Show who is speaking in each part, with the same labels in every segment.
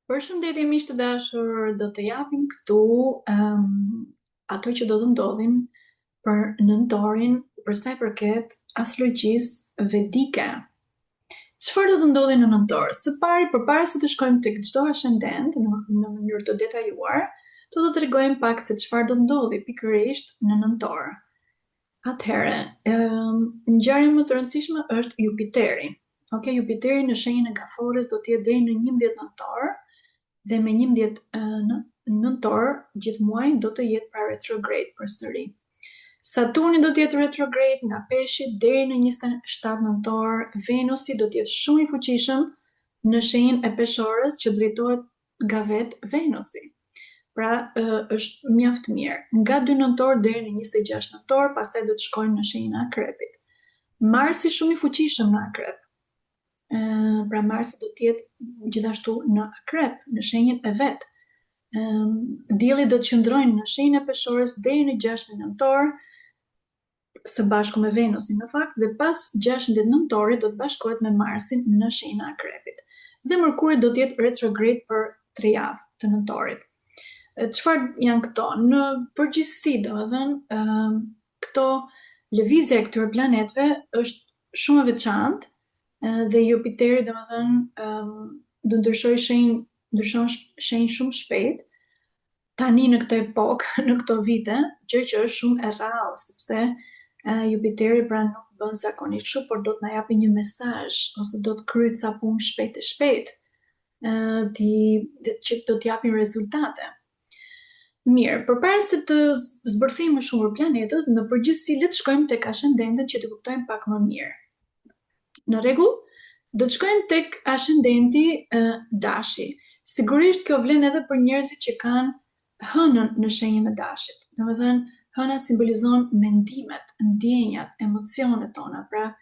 Speaker 1: Përshëndetje miq të dashur, do të japim këtu ato që do të ndodhin për nëntorin për sa i përket astrologjisë vedike. Çfarë do të ndodhi në nëntor? Së pari, përpara se të shkojmë tek çdo ascendent në mënyrë të detajuar, do të tregojmë pak se çfarë do të ndodhi pikërisht në nëntor. Atëherë, ngjarja më e rëndësishme është Jupiteri. Okej, Jupiteri në shenjën e Gafores do të jetë deri në 11 nëntor dhe me 11 nëntor gjithë muajin do të jetë pra retrograde përsëri. Saturni do të jetë retrograde nga Peshqit deri në 27 nëntor. Venusi do të jetë shumë i fuqishëm në shenjën e Peshorës që drejtohet nga vetë Venusi. Pra është mjaft mirë. Nga 2 nëntor deri në 26 nëntor, pastaj do të shkojnë në shenjën e Akrepit. Marsi shumë i fuqishëm në Akrep. Pra Marsi do të jetë gjithashtu në Akrep, në shenjën e vet. Dielli do të qëndrojnë në shenjën e Peshorës deri në 16 nëntor, së bashku me Venusin në fakt, dhe pas 16 nëntorit do të bashkohet me Marsin në shenjën e Akrepit. Dhe Mërkuri do të jetë retrograde për 3 javë të nëntorit. Çfarë janë këto? Në përgjithësi, domethënë, këto lëvizje e këtyre planetëve është shumë e veçantë, dhe Jupiteri domethënë do ndryshon shenjë shumë shpejt. Tani në këtë epokë, në këto vite, gjë që është shumë e rrallë, sepse Jupiteri pra nuk bën zakonisht kështu, por do të na japi një mesazh ose do të kryejë ca punë shpejt e shpejt, që do të japin rezultate. Mirë, përpara se të zbërthejmë më shumë për planetët, në përgjithësi le të shkojmë tek ascendentët që të kuptojmë pak më mirë. Në rregull? Do të shkojmë tek ascendenti Dashi. Sigurisht kjo vlen edhe për njerëzit që kanë hënën në shenjën e Dashit. Domethënë, hëna simbolizon mendimet, ndjenjat, emocionet tona, pra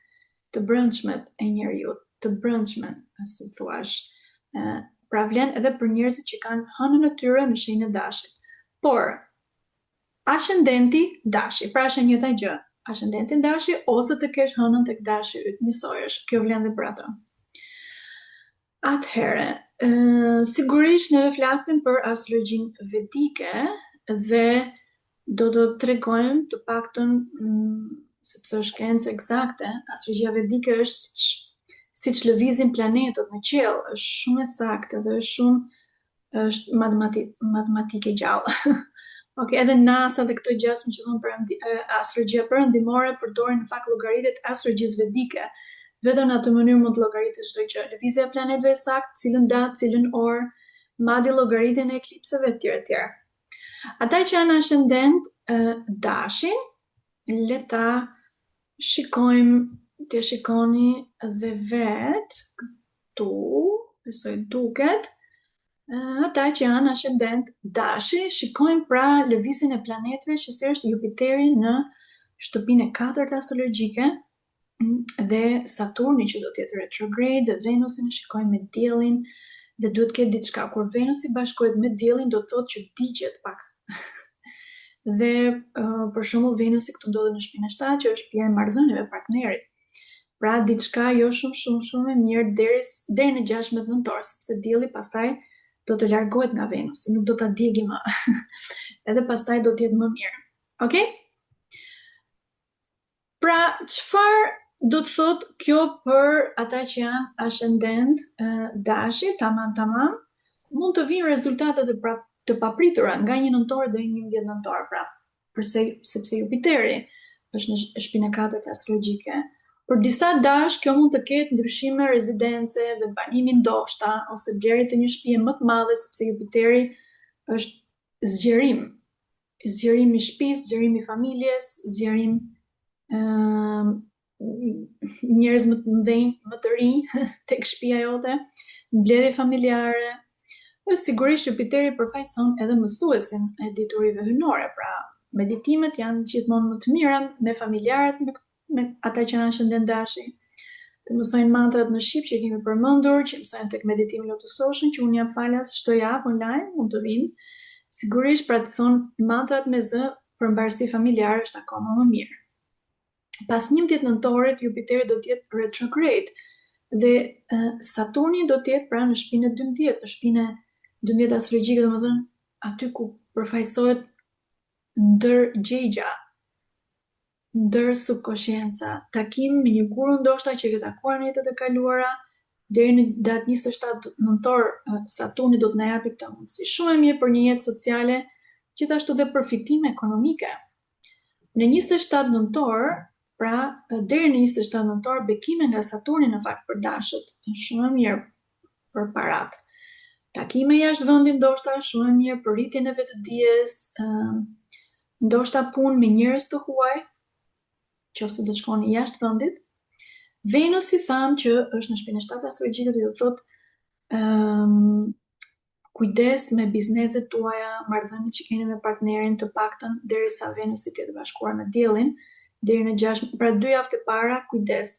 Speaker 1: të brendshmet e njeriut, të brendshmet, si thuash. Pra vlen edhe për njerëzit që kanë hënën e tyre në shenjën e Dashit. Por, ascendenti Dashi, pra është e njëjta gjë. Ascendenti Dashi ose të kesh hënën tek Dashi yt, njësoj është. Kjo vlen dhe për ato. Atëherë, sigurisht neve flasim për astrologjinë vedike dhe do të tregojmë të paktën sepse është shkencë eksakte, astrologjia vedike është siç lëvizin planetët në qiell, është shumë e saktë dhe është matematike gjallë. Okej, edhe NASA dhe këto gjasmë që thonë astrologjia perëndimore përdorin në fakt llogaritjet astrologjisë vedike. Vetëm në atë mënyrë mund të llogaritet çdo gjë. Lëvizja e planetëve është saktë, cilën datë, cilën orë, madje llogaritjen e eklipseve etj. Ata që janë ascendent Dashin, le ta shikojmë, të shikoni dhe vetë këtu, besoj duket. Ata që janë ascendent Dashi, shikojmë pra lëvizjen e planetëve që si është Jupiteri në shtëpinë e 4 astrologjike dhe Saturni që do të jetë retrograde dhe Venusin e shikojmë me diellin dhe duhet të ketë diçka. Kur Venusi bashkohet me diellin do të thotë që digjet pak. Dhe për shembull Venusi këtu ndodhet në shtëpinë e 7 që është pjesë e marrëdhënieve partnerit. Pra diçka jo shumë e mirë deri në 16 nëntor, sepse dielli pastaj do të largohet nga Venusi, nuk do ta djegi më. Edhe pastaj do të jetë më mirë. Okej? Pra, çfarë do të thotë kjo për ata që janë ascendent Dashi, tamam, mund të vinë rezultate të papritura nga 1 nëntor deri në 11 nëntor, pra, sepse Jupiteri është në shtëpinë e 4 astrologjike. Për disa dash, kjo mund të ketë ndryshime rezidence dhe banimi ndoshta, ose blerje të një shtëpie më të madhe, sepse Jupiteri është zgjerim i shtëpisë, zgjerim i familjes, zgjerim njerëz më të mëdhenj, më të rinj tek shtëpia jote, mbledhje familjare. Sigurisht Jupiteri përfaqëson edhe mësuesin e diturive hynore, pra meditimet janë gjithmonë më të mira me familjarët, me ata që janë ascendent Dashi. Të mësojnë mantrat në shqip që kemi përmendur, që mësojnë tek meditimi Lotus Ocean, që unë jam falas çdo javë online, mund të vinë. Sigurisht pra të thonë mantrat me zë për mbarësi familjare është akoma më mirë. Pas 11 nëntorit, Jupiteri do të jetë retrograde dhe Saturni do të jetë pra në shtëpinë e 12, në shtëpinë 12 astrologjike, domethënë aty ku përfaqësohet ndërgjegja, ndër subkonscienca, takim me një guru ndoshta që ke takuar në jetët e kaluara, deri në datë 27 nëntor Saturni do të na japi këtë mundësi. Shumë e mirë për një jetë sociale, gjithashtu dhe për fitime ekonomike. Në 27 nëntor, pra deri në 27 nëntor, bekime nga Saturni në fakt për dashët, shumë e mirë për parat. Takime jashtë vendit ndoshta shumë e mirë për rritjen e vetëdijes, ndoshta punë me njerëz të huaj, qofse do të shkoni jashtë vendit. Venus si tham që është në shpinën e 7 astrologjike, do të thotë kujdes me bizneset tuaja, marrëdhëniet që keni me partnerin, të paktën derisa Venusi të jetë bashkuar me diellin, deri në 6, pra 2 javë të para, kujdes,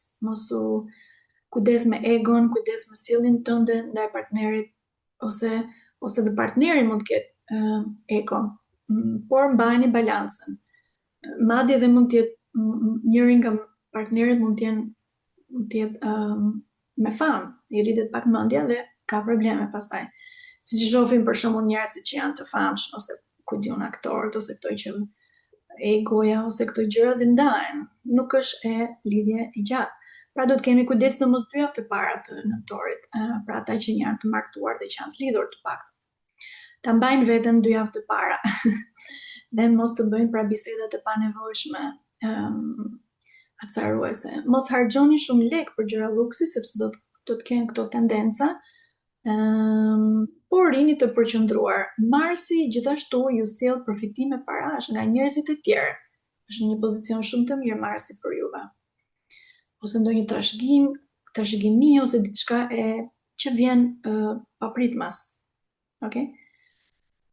Speaker 1: kujdes me egon, kujdes me sjelljen tënde ndaj partnerit, ose dhe partneri mund të ketë ego, por mbajini balancën. Madje edhe mund të jetë njëri nga partnerët mund të jetë me famë, i rritet pak mendja dhe ka probleme pastaj. Si që shohim për shembull njerëzit që janë të famshëm, ose ku diun aktorët, ose këto që egoja, ose këto gjëra dhe ndahen. Nuk është e lidhje e gjatë. Pra do të kemi kujdes në mos 2 javë të para të nëntorit, pra ata që janë të martuar dhe që janë të lidhur të paktën. Ta mbajnë veten 2 javë të para. Dhe mos të bëjnë pra bisedat e panevojshme, acaruese. Mos harxhoni shumë lek për gjëra luksi, sepse do të kenë këto tendenca, por rini të përqendruar. Marsi gjithashtu ju sjell përfitime parash nga njerëzit e tjerë. Është një pozicion shumë të mirë Marsi për juve. Ose ndonjë trashëgimi ose diçka që vjen papritmas. Okay?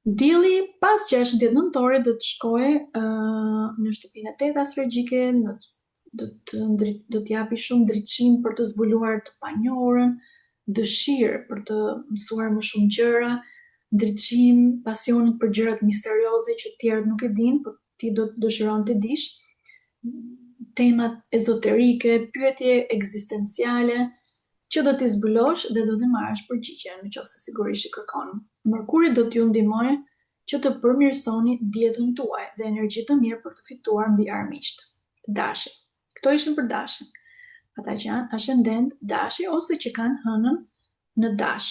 Speaker 1: Dielli pas 16 nëntorit do të shkojë në shtëpinë e 8 astrologjike, do të japi shumë drejtësim për të zbuluar të panjohurën, dëshirë për të mësuar më shumë gjëra, drejtësim, pasionit për gjërat misterioze që tjerët nuk e dinë, por ti do të dëshiron të dish, temat ezoterike, pyetje ekzistenciale, që do t'i zbulosh dhe do të marrësh përgjigje, nëse sigurisht i kërkon. Merkuri do t'ju ndihmojë që të përmirësoni dietën tuaj dhe energji të mirë për të fituar mbi armiqt. Dashi. Këto ishin për dashin. Ata që janë ascendent dashi ose që kanë hënën në dash.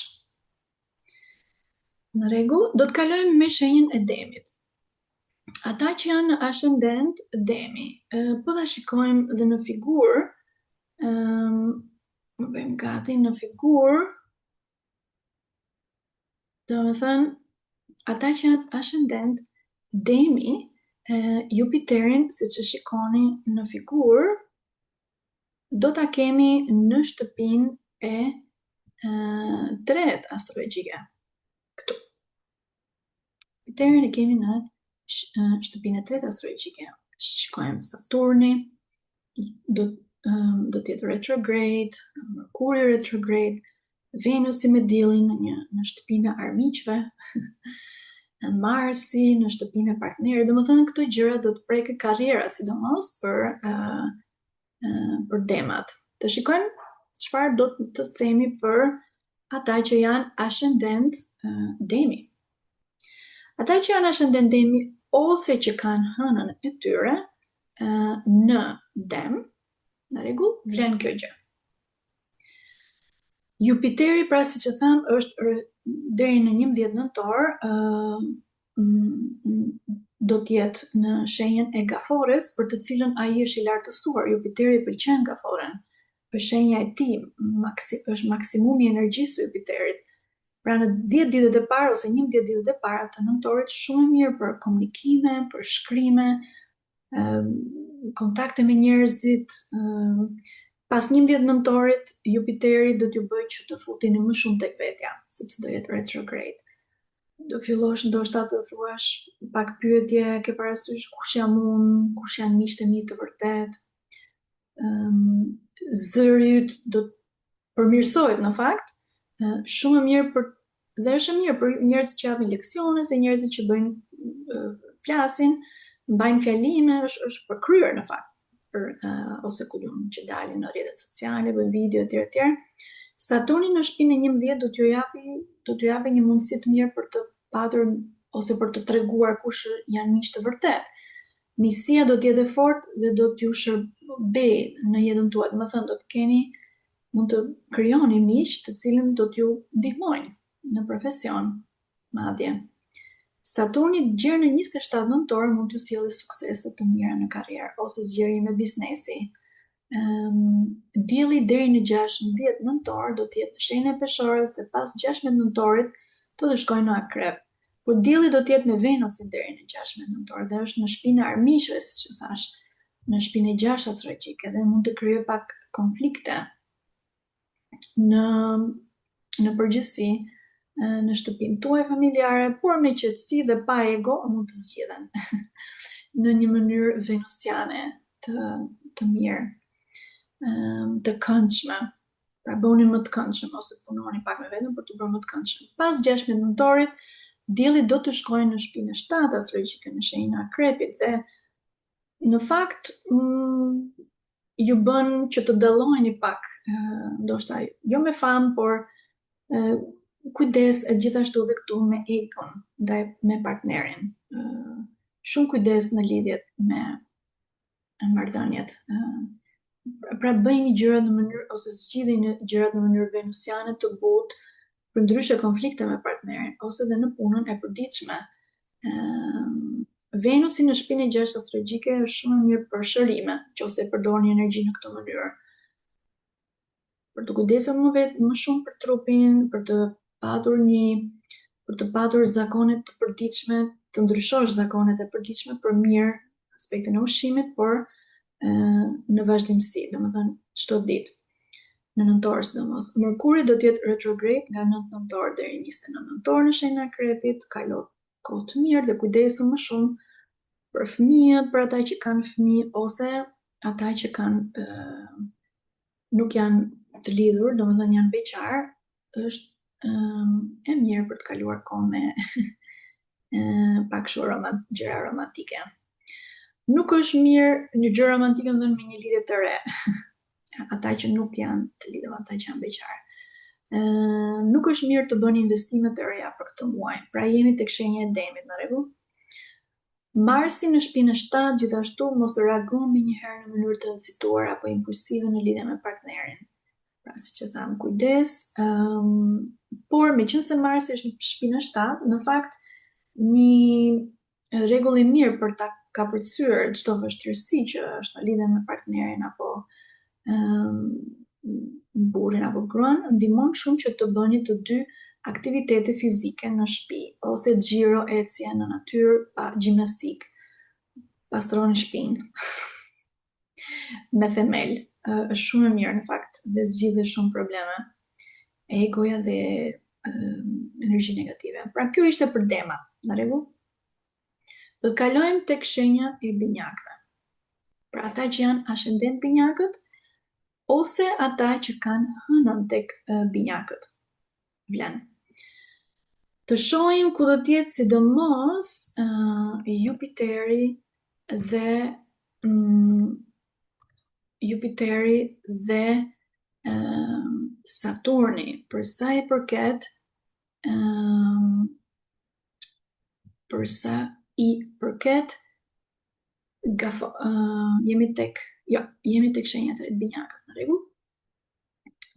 Speaker 1: Në rregull, do të kalojmë me shenjën e demit. Ata që janë ascendent demi, po ta shikojmë dhe në figurë, më bëjmë gati në figurë, do me thënë, ata që janë ascendent demi, Jupiterin, si që shikoni në figurë, do ta kemi në shtëpinë e 3 astrologjike. Këtu. Jupiterin e kemi në shtëpinë e 3 astrologjike. Shikojmë Saturni, do të jetë retrograde, Merkuri retrograde, Venusi me diellin në shtëpinë e armiqve, Marsi në shtëpinë e partnerit. Domethënë këto gjëra do të prekë karriera, sidomos për demat. Të shikojmë çfarë do të themi për ata që janë ascendent demi. Ata që janë ascendent demi ose që kanë hënën e tyre në dem, në rregull, vlen kjo gjë. Jupiteri, pra si që tham, është deri në 11 nëntor, do të jetë në shenjën e Gafores, për të cilën ai është i lartësuar. Jupiteri pëlqen Gaforen. Është shenja e tij, është maksimumi i energjisë së Jupiterit. Pra në 10 ditët e para ose 11 ditët e para të nëntorit, shumë mirë për komunikime, për shkrime, kontakte me njerëzit. Pas 11 nëntorit, Jupiteri do t'ju bëjë që të futeni më shumë tek vetja, sepse do jetë retrograde. Do fillosh ndoshta të thuash pak pyetje, ke parasysh kush jam unë, kush janë miqtë e mi të vërtet. Zëri yt do të përmirësohet në fakt, shumë e mirë dhe është e mirë për njerëzit që japin leksione, se njerëzit që bëjnë flasin, mbajnë fjalime, është për kryer në fakt. Ose ku diun që dalin në rrjetet sociale, bëjnë video etj. Saturni në shpinën e 11 do t'ju japi një mundësi të mirë për të patur ose për të treguar kush janë miq të vërtet. Misia do t'jetë e fortë dhe do t'ju shërbej në jetën tuaj. Do të thënë mund të krijoni miq të cilën do t'ju ndihmojnë në profesion, madje. Saturni gjerë në 27 nëntor mund t'ju sjellë suksese të mira në karrierë ose zgjerje me biznesi. Dielli deri në 16 nëntor do të jetë në shenjën e peshorës dhe pas 16 nëntorit do të shkojë në akrep. Por dielli do të jetë me Venusin deri në 16 nëntor dhe është në shpinën e armiqve, siç e thash, në shpinën e 6 astrologjike dhe mund të krijojë pak konflikte në përgjithësi në shtëpinë tuaj familjare, por me qetësi dhe pa ego mund të zgjidhen në një mënyrë venusiane të mirë, të këndshme. Pra bëni më të këndshëm ose punoni pak me veten për të bërë më të këndshëm. Pas 16 nëntorit, dielli do të shkojë në shpinën e 7 astrologjike në shenjën e akrepit dhe në fakt ju bën që të dallojeni pak, ndoshta jo me famë, por kujdes gjithashtu dhe këtu me egon ndaj me partnerin. Shumë kujdes në lidhjet me marrëdhëniet. Pra bëjni gjërat në mënyrë ose zgjidhni gjërat në mënyrë venusiane të butë, përndryshe konflikte me partnerin ose dhe në punën e përditshme. Venusi në shpinën e 6 astrologjike është shumë mirë për shërime, nëse përdorni energji në këtë mënyrë. Për të kujdesur më shumë për trupin, për të patur zakone të përditshme, të ndryshosh zakonet e përditshme për mirë aspektin e ushqimit, por në vazhdimsi, domethënë çdo ditë. Në nëntor sidomos. Merkuri do të jetë retrograde nga 9 nëntor deri 29 nëntor në shenjën e akrepit, kalon kohë të mirë dhe kujdesu më shumë për fëmijët, për ata që kanë fëmijë ose ata që kanë nuk janë të lidhur, domethënë janë beqar, është e mirë për të kaluar kohë me pak shumë gjëra romantike. Nuk është mirë një gjë romantike me një lidhje të re. Ata që nuk janë të lidhur, ata që janë beqar. Nuk është mirë të bëni investime të reja për këtë muaj. Pra jemi tek shenja e Demit, në rregull. Marsi në shpinën 7 gjithashtu mos reagoni njëherë në mënyrë të nëncituar apo impulsive në lidhje me partnerin. Pra siç e tham, kujdes, por meqense Marsi është në shpinën 7, në fakt një rregull i mirë për ta kapërcyer çdo vështirësi që është në lidhje me partnerin apo burrin apo gruan, ndihmon shumë që të bëni të dy aktivitete fizike në shtëpi ose xhiro, ecje në natyrë, gjimnastik. Pastroni shtëpinë me themel. Është shumë e mirë në fakt dhe zgjidhet shumë probleme. Egoja dhe energji negative. Pra kjo ishte për Dema, në rregull? Do të kalojmë tek shenja e binjakëve. Pra ata që janë ascendent binjakët ose ata që kanë hënën tek binjakët. Vlen. Të shohim ku do të jetë sidomos Jupiteri dhe Saturni për sa i përket jemi tek shenjat e binjakët, në rregull?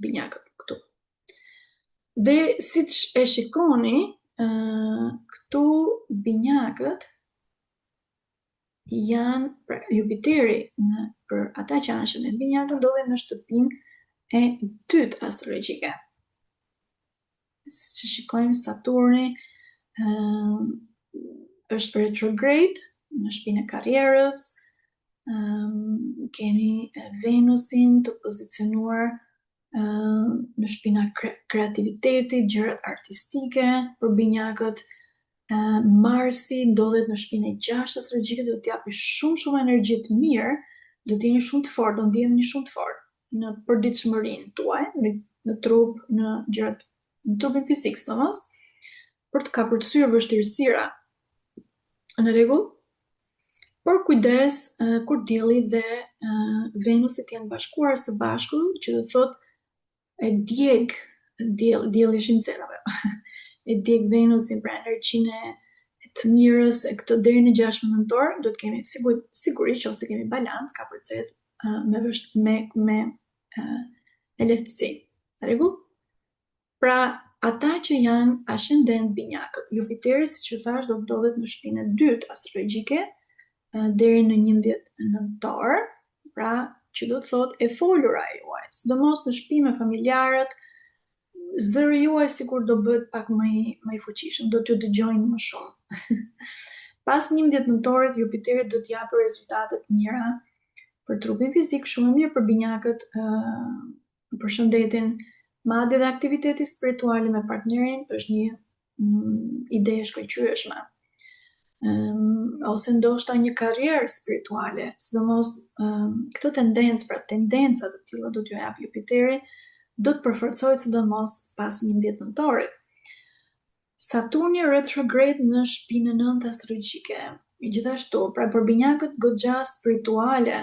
Speaker 1: Binjakët këtu. Dhe siç e shikoni, këtu binjakët janë, pra Jupiteri për ata që janë ascendent binjakët ndodhen në shtëpinë e 2 astrologjike. Siç shikojmë, Saturni është retrograde në shpinën e karrierës, kemi Venusin të pozicionuar në shpina kreativitetit, gjërat artistike për binjakët. Marsi ndodhet në shpinën e 6 astrologjike, do t'japi shumë energji të mirë, do të jeni shumë të fortë, do ndjeheni shumë të fortë në përditshmërinë tuaj, në trup, në gjërat, në trupin fizik, sidomos, për të kapërcyer vështirësira. Në rregull? Por kujdes kur dielli dhe Venusi janë bashkuar së bashku, që do thotë e djeg dielli shëncerave. E djeg Venusin pra energjinë e të mirës e këtë deri në 6 nëntor, do të kemi sigurisht ose kemi balans, ka përcet me lehtësi. Rregull? Pra, ata që janë ascendent binjakët, Jupiteri, siç u thash, do të ndodhet në shtëpinë e dytë astrologjike deri në 11 nëntor, pra që do të thotë e folura juaj, sidomos në shtëpi me familjarët, zëri juaj sikur do bëhet pak më i fuqishëm, do t'ju dëgjojnë më shumë. Pas 11 nëntorit, Jupiteri do t'japë rezultate të mira për trupin fizik, shumë mirë për binjakët, për shëndetin, madje dhe aktiviteti spiritual me partnerin është një ide e shkëlqyeshme. Ose ndoshta një karrierë spirituale, sidomos këtë tendencë, pra tendenca të tilla do t'ju jap Jupiteri, do të përforcohet sidomos pas 11 nëntorit. Saturni retrograde në shtëpinë e 9 astrologjike. Gjithashtu, pra për binjakët goxha spirituale,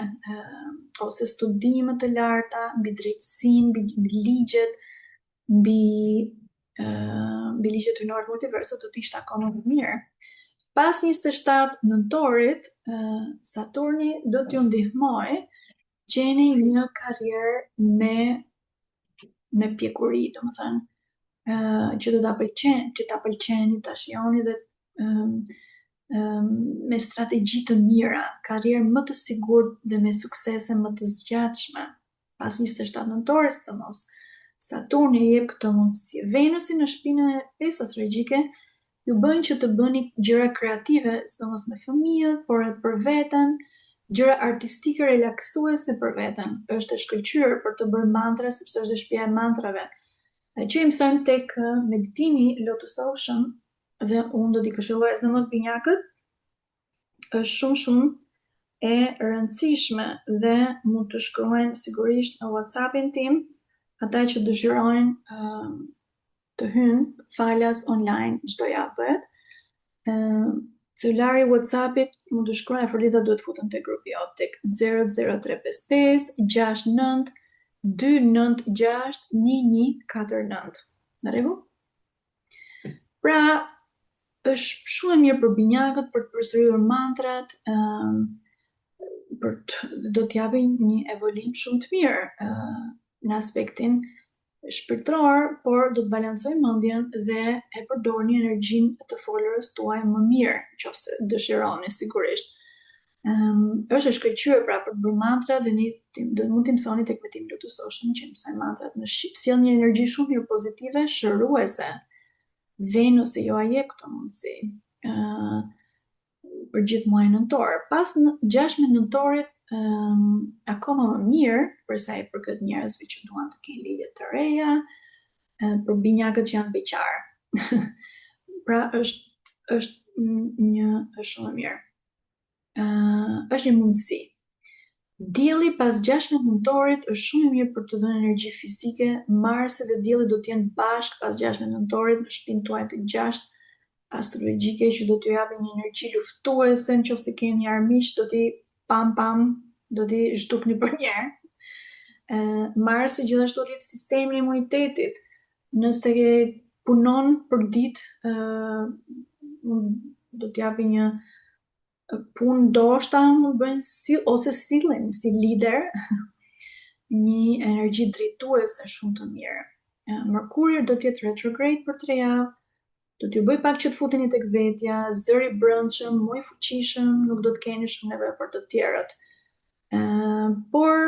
Speaker 1: ose studime të larta, mbi drejtësinë, mbi ligjet, mbi ligjet hyjnore të multiversit do të ishte akoma më mirë. Pas 27 nëntorit, Saturni do t'ju ndihmojë gjeni një karrierë me pjekuri, domethënë, që do ta pëlqeni, ta shijoni dhe me strategji të mira, karrierë më të sigurt dhe me suksese më të zgjatshme. Pas 27 nëntorit, sidomos, Saturni jep këtë mundësi. Venusi në shtëpinë e 5 astrologjike ju bën që të bëni gjëra kreative, sidomos me fëmijët, por edhe për veten, gjëra artistike relaksuese për veten. Është e shkëlqyer për të bërë mantra, sepse është shtëpia e mantrave. Që i mësojmë tek meditimi Lotus Ocean, dhe unë do t'i këshilloj sidomos binjakët, është shumë e rëndësishme dhe mund të shkruajnë sigurisht në WhatsAppin tim, ata që dëshirojnë të hynë falas online çdo javë bëhet. Celulari WhatsAppit mund të shkruajnë, Afrodita duhet futen te grupi jot tek 00355 69 296 1149. Në rregull? Pra, është shumë e mirë për binjakët për të përsëritur mantrat, do t'japi një evolim shumë të mirë në aspektin shpirtëror, por do të balancoj mendjen dhe e përdorni energjinë të folurës tuaj më mirë, nëse dëshironi sigurisht. Është e shkëlqyer pra për të bërë mantra dhe do mund t'i mësoni tek Meditimi Lotus Ocean që mësojnë mantrat në shqip, sjell një energji shumë mirë pozitive, shëruese. Venusi ju jep këtë mundësi për gjithë muajin nëntor. Pas 16 nëntorit, akoma më mirë për sa i përket njerëzve që duan të kenë lidhje të reja, për binjakët që janë beqar. Pra është shumë e mirë. Është një mundësi. Dielli pas 16 nëntorit është shumë i mirë për të dhënë energji fizike. Marsi dhe Dielli do të jenë bashkë pas 16 nëntorit në shtëpinë tuaj të 6 astrologjike që do t'ju japin një energji luftuese, nëse keni armiq do t'i do t'i zhdukni për një herë. Marsi gjithashtu rrit sistemin e imunitetit. Nëse punon për ditë, do t'japi një punë ndoshta mund bëjnë ose sillen si lider një energji drejtuese shumë të mirë. Merkuri do të jetë retrograde për 3 javë, do t'ju bëj pak që të futeni tek vetja, zëri brendshëm, më i fuqishëm, nuk do të keni shumë nevojë për të tjerët. Por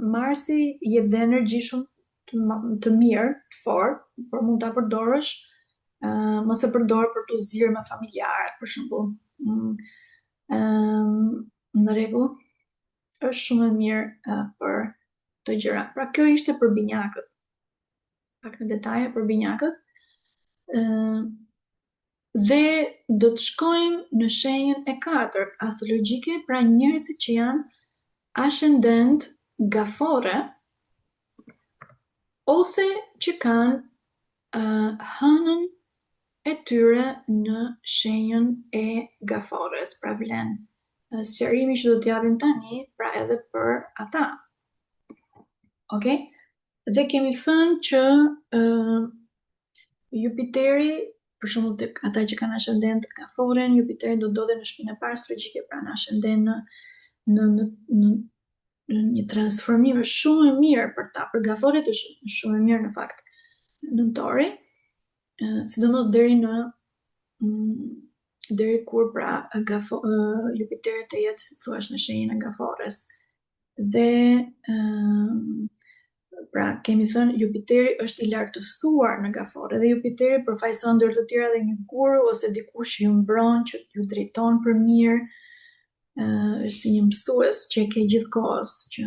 Speaker 1: Marsi jep dhe energji shumë të mirë, të fortë, por mund ta përdorësh, mos e përdor për të zirë me familjarët, për shembull. Në rregull, është shumë e mirë për të gjëra. Pra kjo ishte për binjakët. Pak në detaje për binjakët. Dhe do të shkojmë në shenjën e 4 astrologjike, pra njerëzit që janë ascendent gafore ose që kanë hënën e tyre në shenjën e gafores, pra vlen sqarimi që do t'japim tani, pra edhe për ata. Okay? Dhe kemi thënë që Jupiteri, për shembull tek ata që kanë ascendent gaforen, Jupiteri do ndodhet në shtëpinë e parë astrologjike, pra në ascendent në një transformim shumë e mirë për ta. Për gaforet është shumë e mirë në fakt. Nëntori, sidomos deri kur pra Jupiteri të jetë, si thua, në shenjën e gafores. Dhe pra kemi thënë Jupiteri është i lartësuar në gafore dhe Jupiteri përfaqëson ndër të tjera dhe një guru ose dikush që ju mbron, që ju drejton për mirë, është si një mësues që e ke gjithkohës, që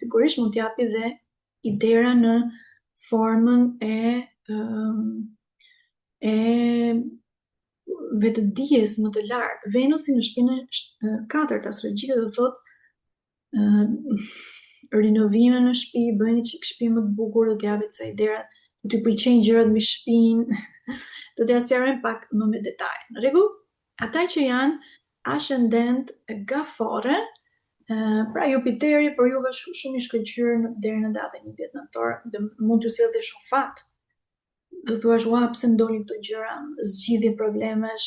Speaker 1: sigurisht mund t'japi dhe idera në formën e vetëdijes më të lartë. Venusi në shtëpinë 4 astrologjike do thotë rinovime në shtëpi, bëni çik shtëpi më të bukur, do t'japet sa idera, do t'i pëlqejnë gjërat mbi shtëpinë, do t'ja sqarojmë pak më me detaje. Në rregull? Ata që janë ascendent gafore, pra Jupiteri për juve shumë i shkëlqyer deri në datën 11 nëntor, dhe mund t'ju sjellë shumë fat. Do thuash, ua, pse ndodhin këto gjëra, zgjidhje problemesh,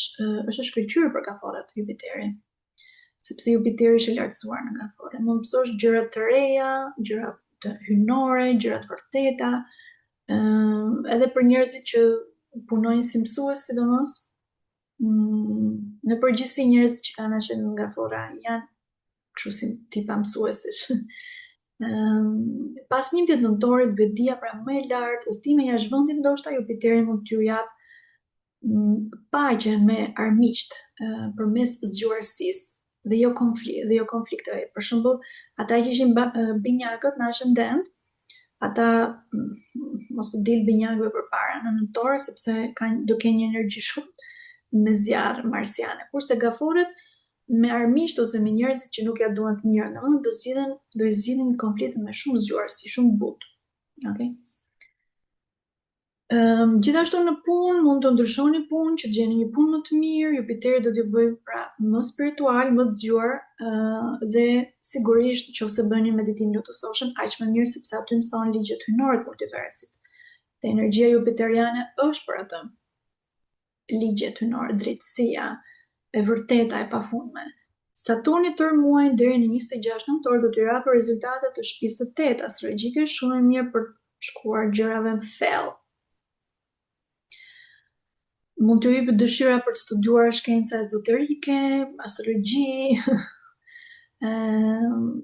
Speaker 1: është shkëlqyer për gaforet Jupiteri. Sepse Jupiteri është i lartësuar në gafore. Mund të mësosh gjëra të reja, gjëra të hynore, gjëra të vërteta, edhe për njerëzit që punojnë si mësues, sidomos. Në përgjithësi njerëzit që kanë ascendent në gafora janë kështu si tipa mësuesish. Pas 11 nëntorit, vedia pra më e lartë, udhëtime jashtë vendit, ndoshta Jupiteri mund t'ju jap paqe me armiqt përmes zgjuarsisë dhe jo konflikte. Për shembull, ata që ishin binjakët në ascendent, ata mos i dil binjakëve përpara në nëntor, sepse do kenë një energji shumë me zjarr marsiane. Kurse gaforet me armiqt ose me njerëzit që nuk ja duan të mirën, domethënë do i zgjidhin një konflikt me shumë zgjuarsi, shumë butë. Okay? Gjithashtu në punë mund të ndryshoni punë, që të gjeni një punë më të mirë, Jupiteri do t'ju bëjë pra më spiritual, më të zgjuar, dhe sigurisht nëse bëni meditim lotusoshëm, aq më mirë sepse aty mëson ligjet hyjnore të multiversit. Dhe energjia jupiteriane është për atë. Ligjet hyjnore, drejtësia, e vërteta, e pafundme. Saturni tërë muajin deri në 26 nëntor do t'ju japë rezultate të shtëpisë së 8 astrologjike shumë e mirë për shkuar gjërave në thellë. Mund t'ju jepë dëshira për të studiuar shkenca ezoterike, astrologji,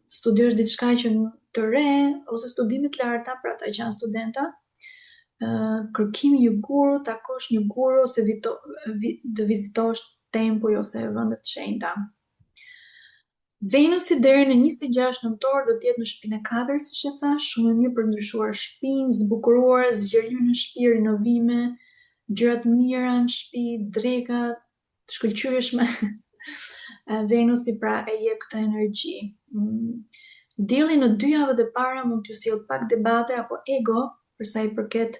Speaker 1: studiosh diçka që të re, ose studime të larta për ata që janë studenta, kërkimi një guru, takosh një guru, ose të vizitosh tempuj ose vendet të shenjta. Venusi deri në 26 nëntor do t'jetë në shtëpinë e 4, siç e thash, shumë e mirë për ndryshuar shtëpinë, zbukuruar, zgjerime në shtëpi, rinovime, gjërat mira në shtëpi, dreka, të shkëlqyeshme. Venusi pra e jep këtë energji. Dielli në 2 javët e para mund t'ju sjell pak debate apo ego për sa i përket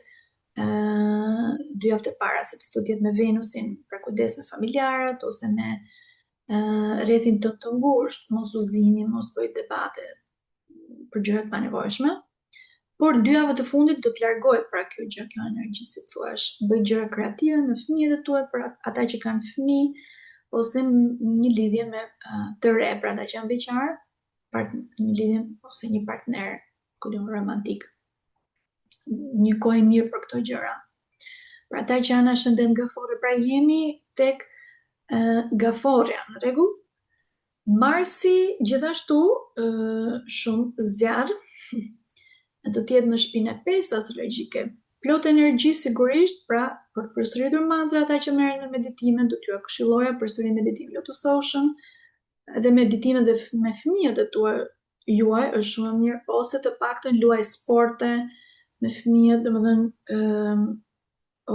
Speaker 1: 2 javët e para, sepse do t'jetë me Venusin, pra kujdes me familjarët ose me rrethin të ngushtë, mos uzini, mos bëj debate për gjërat pa nevojshme. Por 2 javët e fundit do të largohet pra kjo energji, si thuash, bëj gjëra kreative me fëmijët e tuaj, për ata që kanë fëmijë, ose një lidhje me të re, pra ata që janë beqar, një lidhje ose një partner romantik. Një kohë e mirë për këto gjëra. Pra ata që janë ascendent gafore, pra jemi tek gaforja, në rregull? Marsi gjithashtu shumë zjarr, do t'jetë në shtëpinë e 5 astrologjike. Plot energji sigurisht, pra për përsëritur mantra, ata që merren me meditime, do t'ju këshilloja përsëri meditim lotusoshëm, dhe meditime dhe me fëmijët e juaj është shumë mirë, ose të paktën luaj sporte me fëmijët, domethënë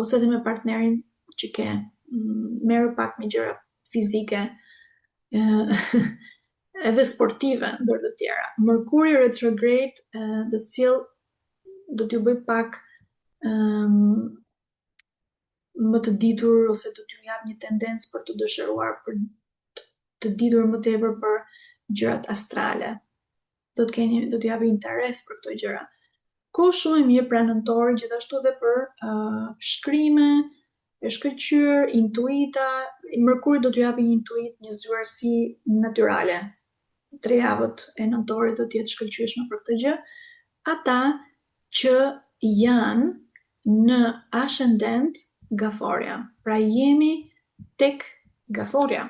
Speaker 1: ose edhe me partnerin që ke, merru pak me gjëra fizike, edhe sportive ndër të tjera. Merkuri retrograde do t'ju bëj pak më të ditur, ose do t'ju jap një tendencë për të dëshiruar, për të ditur më tepër për gjërat astrale. Do t'ju japi interes për këto gjëra. Kohë shumë e mirë pra nëntori, gjithashtu edhe për shkrime, e shkëlqyer, intuita. Mërkuri do t'ju japi një intuit, një zgjuarsi natyrale. 3 javët e nëntorit do t'jetë shkëlqyeshme për këtë gjë. Ata që janë në ascendent Gaforia. Pra jemi tek Gaforia.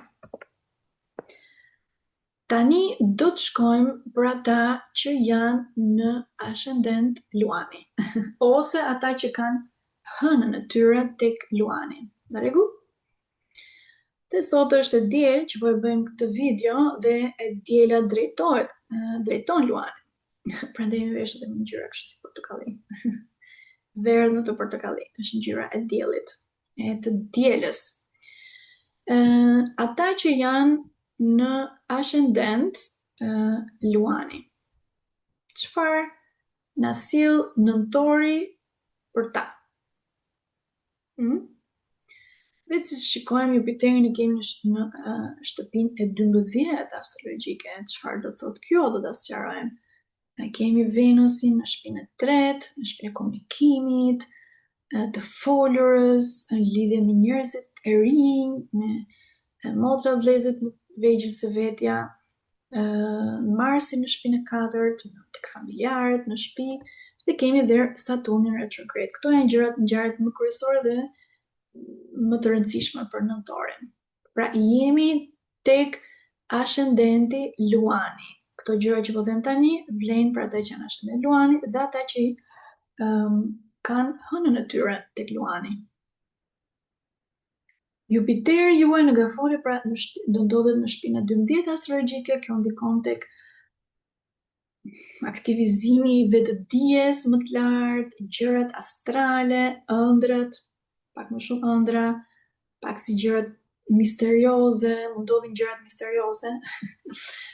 Speaker 1: Tani do të shkojmë për ata që janë në ascendent Luani, ose ata që kanë hënën e tyre tek Luani. Në rregull? Dhe sot është e diel që po e bëjmë këtë video dhe e diela drejton Luanin. Prandaj më vesh edhe me ngjyra kështu si portokalli. Verdhë në të portokalli, është ngjyra e diellit, e të dielës. Ata që janë në ascendent Luani. Çfarë na sill nëntori për ta? Dhe si shikojmë, Jupiterin e kemi në shtëpinë e 12 astrologjike. Çfarë do thotë kjo? Do ta sqarojmë. Ne kemi Venusin në shtëpinë e 3, në shtëpinë e komunikimit, të folurës, në lidhje me njerëzit e rinj, me motra vëllezërit më vegjël se vetja, Marsi në shtëpinë e 4, tek familjarët, në shtëpi, dhe kemi dhe Saturnin retrograde. Këto janë ngjarjet më kryesore dhe më të rëndësishme për nëntorin. Pra jemi tek ascendenti Luani. Këto gjëra që po them tani vlen për ata që janë ascendent Luani dhe ata që kanë hënën e tyre tek Luani. Jupiteri juaj në Gafore pra do ndodhet në shtëpinë e 12 astrologjike, kjo ndikon tek aktivizimi i vetëdijes më të lartë, gjërat astrale, ëndrat, pak më shumë ëndra, pak si gjërat misterioze, më ndodhin gjërat misterioze,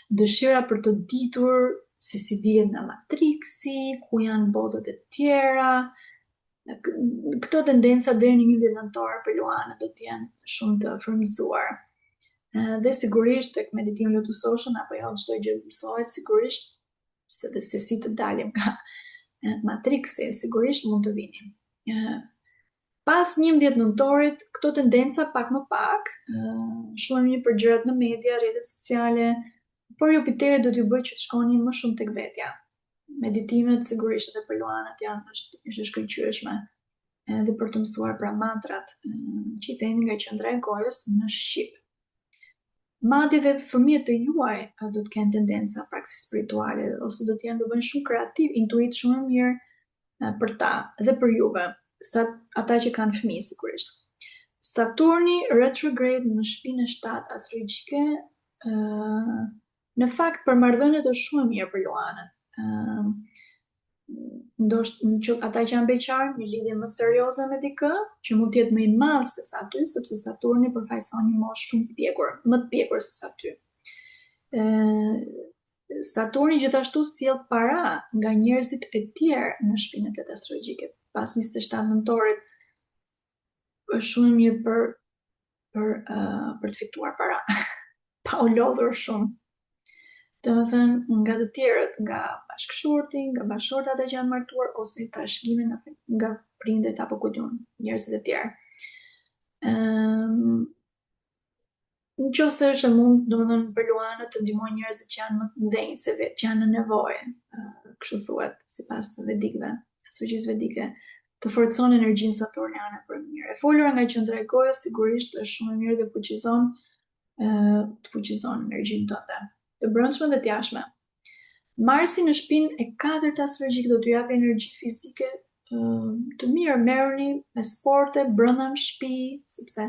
Speaker 1: dëshira për të ditur se si dihet nga Matrixi, ku janë botët e tjera. Këto tendenca deri në 11 nëntor për Luanët do të jenë shumë të frymëzuar. Dhe sigurisht tek meditimi lotusoshën apo jo çdo gjë mësohet sigurisht se si të dalim nga Matrixi, sigurisht mund të vini. Pas 11 nëntorit, këto tendenca pak më pak, shumë mirë për gjërat në media, rrjetet sociale, por Jupiteri do t'ju bëjë që të shkoni më shumë tek vetja. Meditimet sigurisht edhe për Luanët është shkëlqyeshme, edhe për të mësuar pra mantrat që i themi nga qendra e gojës në shqip. Madje dhe fëmijët të juaj do të kenë tendenca praksi spirituale ose do të jenë do bëjnë shumë kreativ, intuit shumë mirë për ta dhe për juve, ata që kanë fëmijë sigurisht. Saturni retrograde në shtëpinë e 7 astrologjike, në fakt për marrëdhëniet është shumë mirë për Luanët. Ata që janë beqar, një lidhje më serioze me dikë, që mund të jetë më i madh se sa ty, sepse Saturni përfaqëson një moshë shumë të pjekur, më të pjekur se sa ty. Saturni gjithashtu sjell para nga njerëzit e tjerë në shtëpinë e 8 astrologjike. Pas 27 nëntorit është shumë mirë për të fituar para, pa u lodhur shumë. Të më thënë nga të tjerët, nga bashkëshorti, nga bashkëshorta ata që janë martuar, ose trashëgime nga prindërit apo kujtun, njerëzit e tjerë. Në qoftë se është e mund, domethënë për Luanët të ndihmojnë njerëzit që janë më të mëdhenj se vetë, që janë në nevojë, kështu thuhet, sipas të vedikëve, astrologjisë vedike, të forcon energjinë saturniane për mirë. E folura nga qendra e gojës sigurisht është shumë e mirë dhe fuqizon energjinë tënde, të brendshme dhe të jashtme. Marsi në shtëpinë e 4 astrologjike do t'ju japë energji fizike të mirë, merrni me sporte brenda në shtëpi, sepse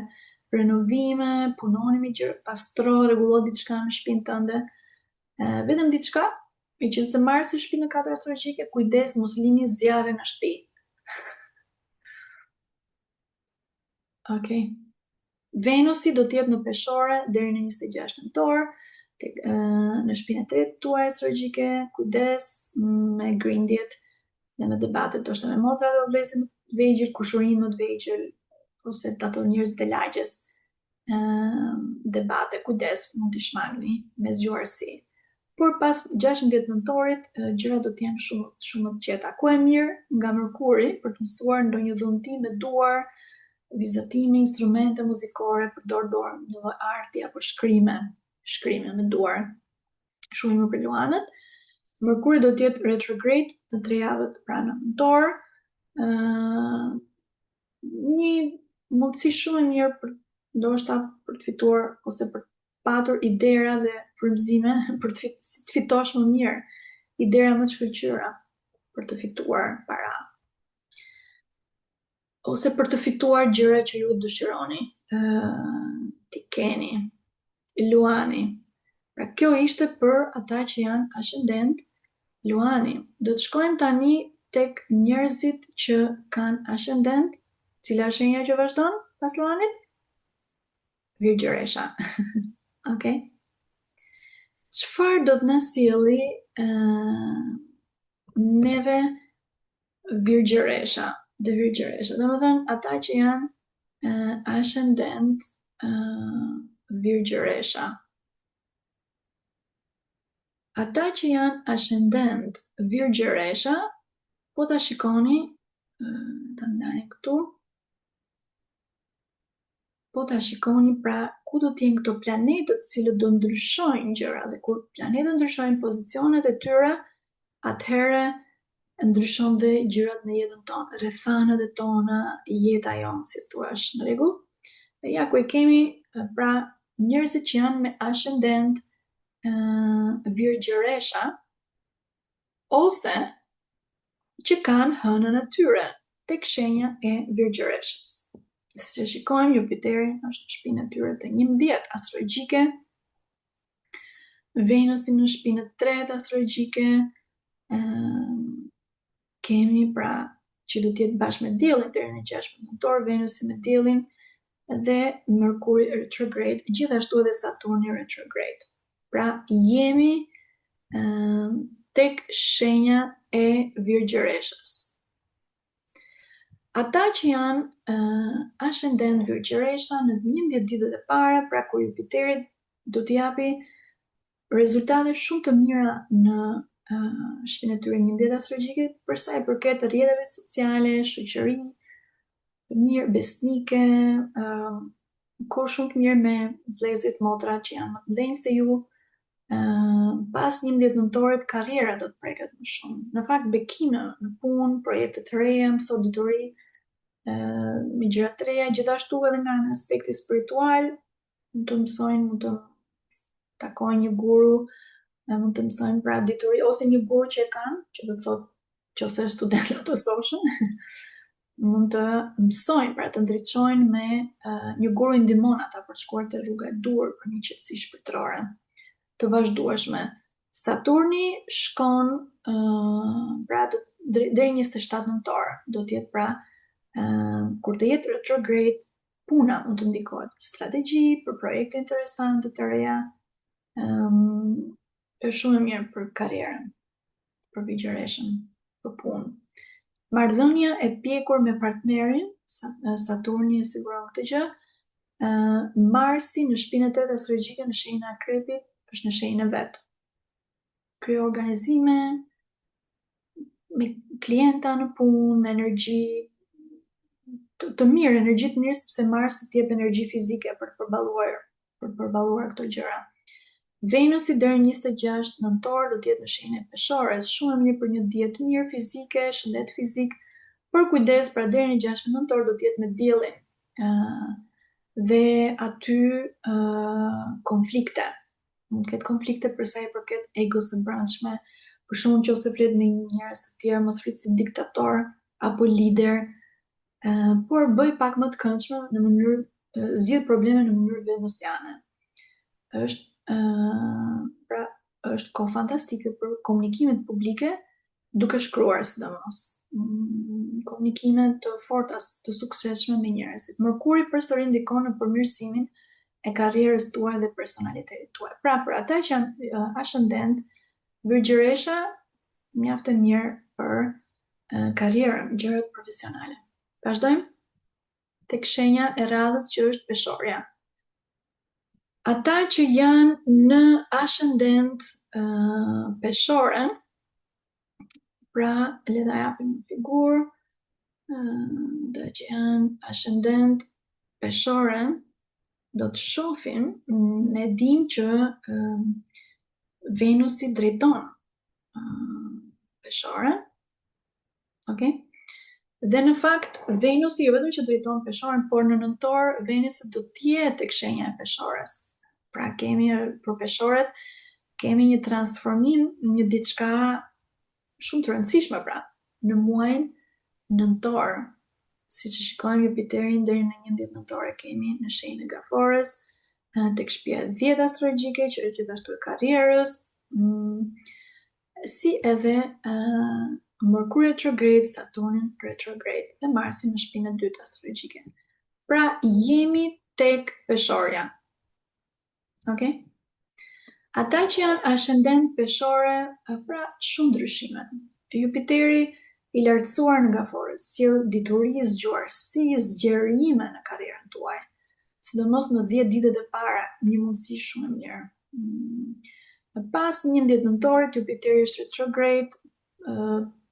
Speaker 1: renovime, punoni me gjëra, pastro, rregullo diçka në shtëpinë tënde. Vetëm diçka, meqense Marsi në shtëpinë e 4 astrologjike, kujdes mos lini zjarre në shtëpi. Okej. Venusi do të jetë në peshore deri në 26 nëntor, në shtëpinë e 3 tuaj astrologjike, kujdes me grindjet dhe me debatet, do shta me motra dhe vëllezër më të vegjël, kushërinë më të vegjël, ose të ato njerëzit e lagjes. Debate, kujdes, mund t'i shmangni me zgjuarsi. por pas 16 nëntorit, gjërat do të jenë shumë të qeta. Ku e mirë nga Mërkuri për të mësuar ndonjë dhunti me duar, vizatime, instrumente muzikore, përdor dorë, një lloj arti apo shkrime me duar. Shumë më për luanët. Mërkuri do të jetë retrograde në 3 javët pra në nëntor. Një mundësi shumë e mirë për ndoshta për të fituar ose për patur idera dhe frymëzime për të fitosh më mirë, idera më të shkëlqyera për të fituar para ose për të fituar gjëra që ju dëshironi. Ti keni Luani. Pra kjo ishte për ata që janë ascendent Luani. Do të shkojmë tani tek njerëzit që kanë ascendent, cila është shenja që vazhdon pas Luanit? Virgjëresha. Okay? Çfarë do të na sjelli neve Virgjëresha? Dhe Virgjëresha, domethënë ata që janë ascendent Virgjëresha. Ata që janë ascendent Virgjëresha, po ta shikoni, ta ndajmë këtu. Po ta shikoni pra ku do të jenë këto planetët, cilët do ndryshojnë gjëra dhe kur planetët ndryshojnë pozicionet e tyre, atëherë ndryshon dhe gjërat në jetën tonë, rrethanat e tona, jeta jonë, si thua, në rregull? Dhe ja ku e kemi pra njerëzit që janë me ascendent Virgjëresha ose që kanë hënën e tyre tek shenja e Virgjëreshës. Si që shikojmë, Jupiteri është në shpinë e tyre të 11 astrologjike, Venusi në shpinë e 3 astrologjike, kemi pra që do të jetë bashkë me Diellin deri në 16 nëntor, Venusi me Diellin dhe Mërkuri retrograde, gjithashtu edhe Saturni retrograde. Pra jemi tek shenja e Virgjëreshës. Ata që janë ascendent Virgjëresha në 11 ditët e para, pra kur Jupiteri do t'i japi rezultate shumë të mira në shpinë e tyre 11 astrologjike, për sa i përket rrjeteve sociale, shoqëri, të mirë, besnike, kohë shumë të mirë me vëllezërit motra që janë më të mëdhenj se ju. Pas 11 nëntorit karriera do të preket më shumë. Në fakt bekime në punë, projekte të reja, mësoditori, me gjëra të reja, gjithashtu edhe nga në aspekti spiritual, mund të mësojnë, mund të takojnë një guru, mund të mësojnë pra ditori, ose një guru që e kanë, që do të thotë që ose student autososhen, mund të mësojnë, pra të ndriçojnë me një guru i ndihmon ata për të shkuar te rruga e dur për një qetësi shpirtërore të vazhdueshme. Saturni shkon pra deri 27 nëntor, do të jetë pra kur të jetë retrograde, puna mund të ndikohet, strategji për projekte interesante të reja, është shumë e mirë për karrierën, për Virgjëreshën, për punë. Marrëdhënia e pjekur me partnerin, Saturni e siguron këtë gjë, Marsi në shpinë e 8 astrologjike në shenjën e Akrepit është në shenjën e vet. Kryo organizime me klienta në punë, me energji të mirë, energji të mirë, sepse Marsi të jep energji fizike për të përballuar këto gjëra. Venusi deri 26 nëntor do të jetë në shenjën e Peshores, shumë e mirë për një dietë të mirë fizike, shëndet fizik, për kujdes pra deri në 16 nëntor do të jetë me Diellin. Dhe aty konflikte. Mund të ketë konflikte për sa i përket egos së brendshme, për shembull nëse flet me njerëz të tjerë, mos flit si diktator apo lider, por bëj pak më të këndshme në mënyrë zgjidh probleme në mënyrë venusiane. Pra është kohë fantastike për komunikimet publike, duke shkruar sidomos. Komunikime të forta, të suksesshme me njerëzit. Mërkuri përsëri ndikon në përmirësimin e karrierës tuaj dhe personalitetit tuaj. Pra për ata që janë ascendent Virgjëresha, mjaft e mirë për karrierën, gjërat profesionale. Vazhdojmë tek shenja e radhës që është Peshorja. Ata që janë në ascendent peshoren, pra le ta japim një figurë, do që janë ascendent peshoren, do të shohim, ne dim që Venusi drejton peshoren, okay? Dhe në fakt, Venusi jo vetëm që drejton peshoren, por në nëntor, Venusi do t'jetë tek shenja e peshores. Pra kemi për peshoret, kemi një transformim, një diçka shumë të rëndësishme pra, në muajin nëntor, si që shikojmë Jupiterin deri në 11 nëntor e kemi në shenjën e Gafores, tek shtëpia 10 astrologjike, që është gjithashtu e karrierës, si edhe Merkuri retrograde, Saturnin retrograde dhe Marsi në shtëpinë e 2 astrologjike. Pra jemi tek peshorja. Okay? Ata që janë ascendent peshore, pra shumë ndryshime. Jupiteri i lartësuar në Gaforës, sjell dituri, zgjuarësi, zgjerime në karrierën tuaj. Sidomos në 10 ditët e para, një mundësi shumë e mirë. Pas 11 nëntorit, Jupiteri është retrograde,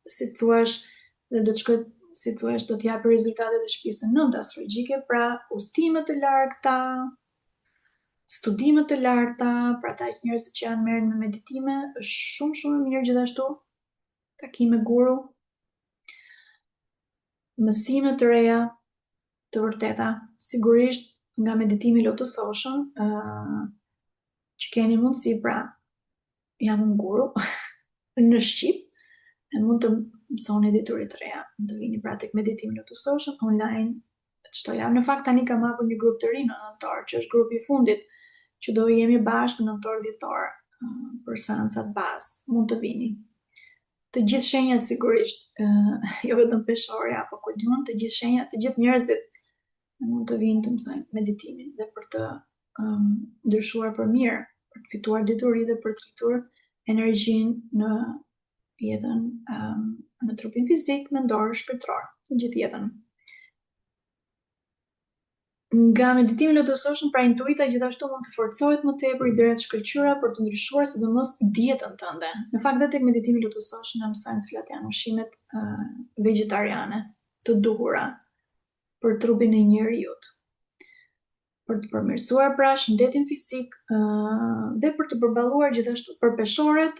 Speaker 1: si thuash, dhe do të shkojë, si thuash, do të japë rezultatet e shtëpisë së 9 astrologjike, pra udhëtime të largëta, studime të larta, pra ata njerëzit që janë merren me meditime, është shumë e mirë gjithashtu, takime guru, mësime të reja, të vërteta, sigurisht nga meditimi Lotus Ocean, që keni mundësi pra, jam un guru, në Shqip, e mund të mësoni dituri të reja, të vini pra tek meditimi Lotus Ocean, online, çdo javë. Në fakt tani kam hapur një grup të ri në nëntor, që është grupi i fundit, që do jemi bashkë në nëntor dhjetor për seancat bazë, mund të vini. Të gjithë shenjat sigurisht, jo vetëm peshorja apo kujdon, të gjithë shenjat, të gjithë njerëzit mund të vinë të mësojnë meditimin dhe për të ndryshuar për mirë, për të fituar dituri dhe për të rritur energjinë në jetën, në trupin fizik, mendor, shpirtëror, në gjithë jetën. Nga meditimi Lotus Ocean, pra intuita gjithashtu mund të forcohet më tepër i drejt shkëlqyera për të ndryshuar sidomos dietën tënde. Në fakt edhe tek meditimi Lotus Ocean na mësojnë cilat janë ushqimet vegetariane të duhura për trupin e njeriut. Për të përmirësuar pra shëndetin fizik dhe për të përballuar gjithashtu për peshorët,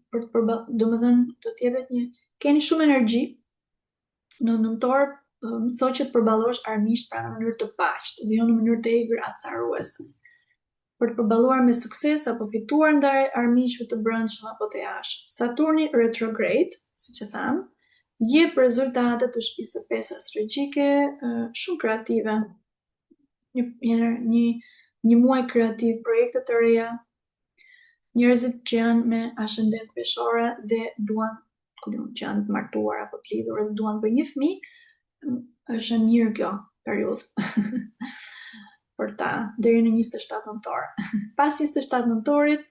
Speaker 1: për të përballuar, domethënë do të jepet një, keni shumë energji në nëntor, mëso që të përballosh armiqt pra në mënyrë të paqtë dhe jo në mënyrë të egër atësaruese. Për të përballuar me sukses apo fituar ndaj armiqve të brendshëm apo të jashtëm. Saturni retrograde, siç e tham, jep rezultate të shtëpisë së 5 astrologjike, shumë kreative. Një muaj kreativ, projekte të reja. Njerëzit që janë me ascendent peshore dhe duan, që janë të martuar apo të lidhur dhe duan bëjnë një fëmijë, është e mirë kjo periudhë për ta, deri në 27 nëntor. Pas 27 nëntorit,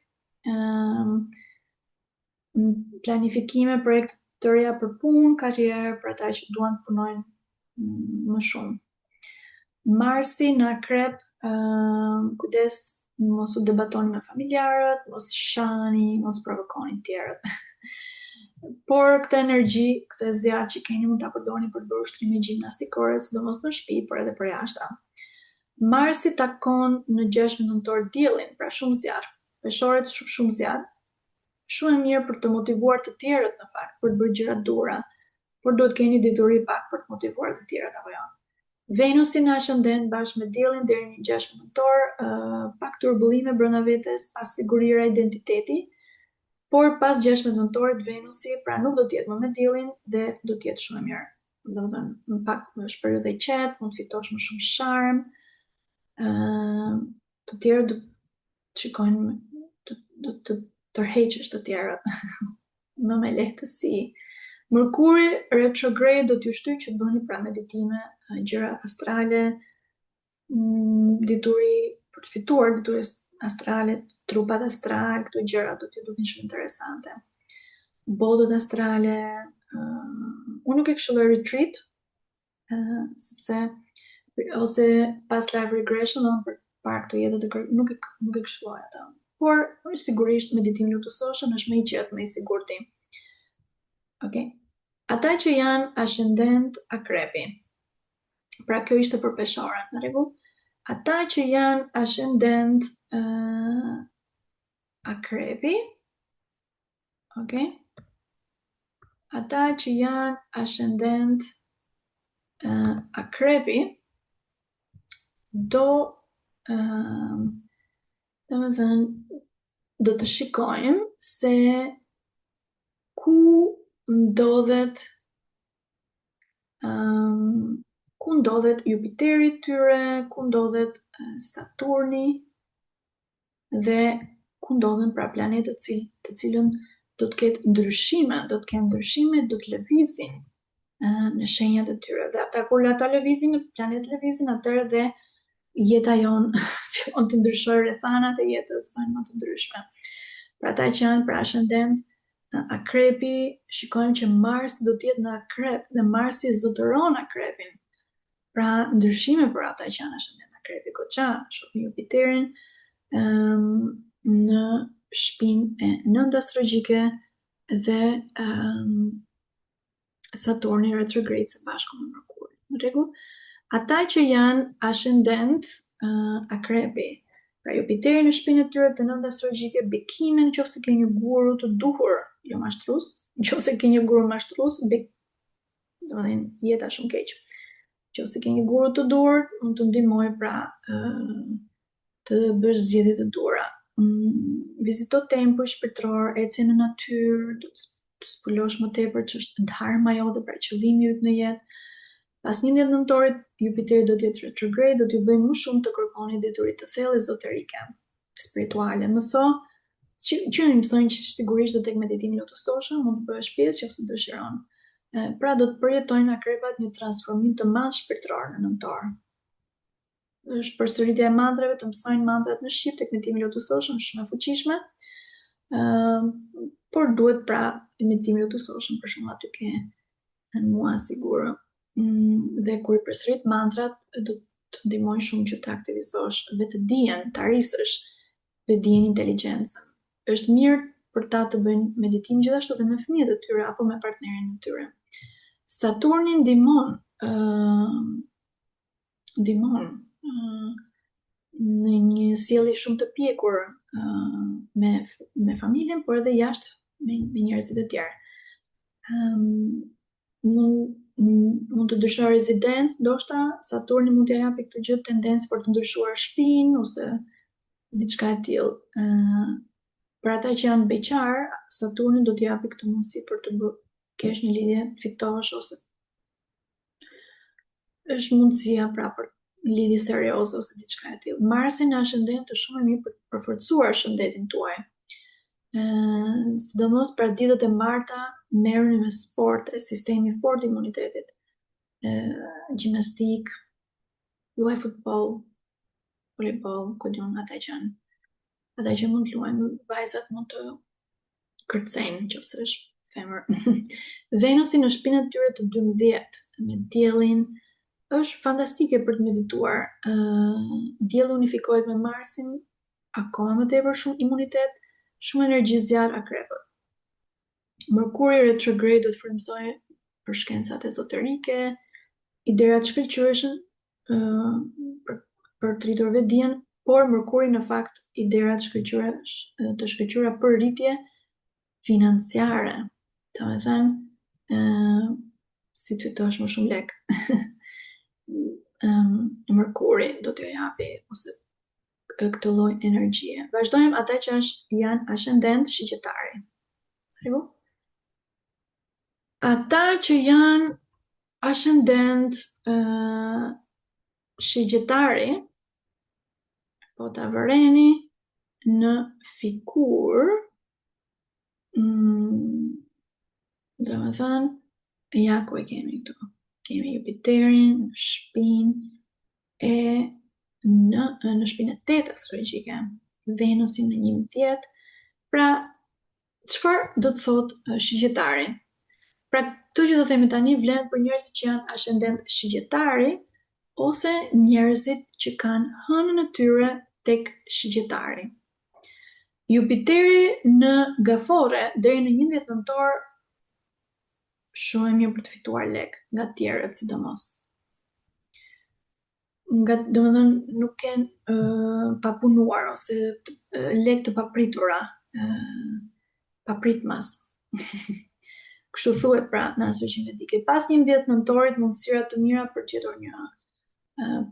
Speaker 1: planifikime, projekte të reja për punë, karrierë, për ata që duan të punojnë më shumë. Marsi në Akrep, kujdes, mos u debatoni me familjarët, mos shani, mos provokoni tjerët. Por këtë energji, këtë zjarr që keni mund ta përdorni për të bërë ushtrime gjimnastikore, sidomos në shtëpi, por edhe për jashtë. Marsi takon në 16 nëntor diellin, pra shumë zjarr. Peshorët shumë zjarr. Shumë e mirë për të motivuar të tjerët në fakt, për të bërë gjëra dura, por duhet keni dituri pak për të motivuar të tjerët apo jo. Venusi në ascendent bashkë me diellin deri në 16 nëntor, pak turbullime brenda vetes, pas sigurira identiteti. Por pas 16 nëntorit Venusi, pra nuk do t'jetë më me diellin dhe do t'jetë shumë e mirë. Domethënë, pak është periudhë e qetë, mund të fitosh më shumë sharm. Të tjerë do të shikojnë, do të tërheqësh të tjerët më me lehtësi. Merkuri retrograde do t'ju shtyjë që të bëni pra meditime, gjëra astrale, dituri për të fituar dituri astrale, trupat astrale, këto gjëra do t'ju duken shumë interesante. Botët astrale, unë nuk e këshilloj retreat, sepse ose past life regression, parë këto jetë nuk e këshilloj ata. Por sigurisht meditimi lotusoshëm është më i qetë, më i sigurt. Okay. Ata që janë ascendent akrepi. Pra kjo ishte për peshorët, në rregull. Ata që janë ascendent akrepi, okay? Ata që janë ascendent akrepi do të shikojmë se ku ndodhet Jupiteri tyre, ku ndodhet Saturni dhe ku ndodhen pra planetët të cilën do të ketë ndryshime, do të lëvizin në shenjat e tyre. Dhe ata kur ata lëvizin, planet lëvizin, atëherë dhe jeta jonë fillon të ndryshojë, rrethanat e jetës bëhen më të ndryshme. Pra ata që janë pra ascendent akrepi, shikojmë që Mars do të jetë në akrep dhe Marsi zotëron akrepin. Pra ndryshime për ata që janë ascendent akrepi, Koça, shohim Jupiterin në shtëpinë e 9 astrologjike dhe Saturni retrograde së bashku me Merkurin. Në rregull? Ata që janë ascendent akrepi, pra Jupiteri në shtëpinë e tyre të 9 astrologjike, bekimin nëse ke një guru të duhur, jo mashtrues, nëse ke një guru mashtrues, domethënë jeta shumë keq. Nëse ke një guru të duhur, mund të ndihmoj pra të bësh zgjedhje të duhura. Vizito templuj shpirtëror, ecje në natyrë, do të zbulosh më tepër ç'është dharma jote, pra qëllimi yt në jetë. Pas 11 nëntorit, Jupiteri do të jetë retrograde, do t'ju bëjë më shumë të kërkoni deturi të thellë ezoterike, spirituale. Mëso që mësojnë që sigurisht do tek meditimi lotusoshëm, mund të bëhesh pjesë nëse dëshiron. Pra do të përjetojnë akrepat një transformim të madh shpirtëror në nëntor. Është përsëritja e mantrave, të mësojnë mantrat në shqip tek meditimi lotusoshëm, shumë e fuqishme. Por duhet pra meditimi lotusoshëm, për shembull aty ke në mua siguro. Dhe kur i përsërit mantrat, do të ndihmojnë shumë që të aktivizosh vetëdijen, të arrisësh vetëdijen, inteligjencën. Është mirë për ta të bëjnë meditim gjithashtu dhe me fëmijët e tyre apo me partnerin e tyre. Saturni ndihmon në një sjellje shumë të pjekur me familjen, por edhe jashtë me njerëzit e tjerë. Mund të ndryshojë rezidencë, ndoshta Saturni mund t'ja japi këtë gjë tendencë për të ndryshuar shtëpinë ose diçka e tillë. Për ata që janë beqar, Saturni do t'i japi këtë mundësi për të kesh një lidhje, fitosh ose është mundësia pra për lidhje serioze ose diçka e tillë. Marsi në ascendent është shumë i mirë për të përforcuar shëndetin tuaj. Sidomos pra ditët e marta, merrni me sport, sistemi fort i imunitetit. Gjimnastik, luaj futboll, volejboll, kujton ata që mund të luajnë, vajzat mund të kërcejnë nëse është femër. Venusi në shtëpinë e tyre të 12 me diellin është fantastike për të medituar. Dielli unifikohet me Marsin, akoma më tepër shumë imunitet, shumë energji zjarr akrepët. Merkuri retrograde do të frymësojë për shkencat ezoterike, ideat shkëlqyeshëm për të rritur vetdijen, por Merkuri në fakt ideat të shkëlqyera për rritje financiare. Domethënë, si të fitosh më shumë lek. Merkuri do t'ju japi ose këtë lloj energjie. Vazhdojmë ata që janë ascendent shigjetari. Ata që janë ascendent shigjetari, po ta vëreni në figurë, domethënë, ja ku e kemi këtu. Kemi Jupiterin në shtëpinë në shtëpinë e 8 astrologjike, Venusin në 11. Pra, çfarë do të thotë shigjetari? Pra, këtu që do themi tani vlen për njerëzit që janë ascendent shigjetari, ose njerëzit që kanë hënën e tyre tek shigjetari. Jupiteri në Gafore deri në 11 nëntor shumë e mirë për të fituar lek nga të tjerët sidomos. Nga domethënë nuk kenë papunuar ose lek të papritura, papritmas. Kështu thuhet pra në astrologjin vedike. Pas 11 nëntorit mundësira të mira për të gjetur një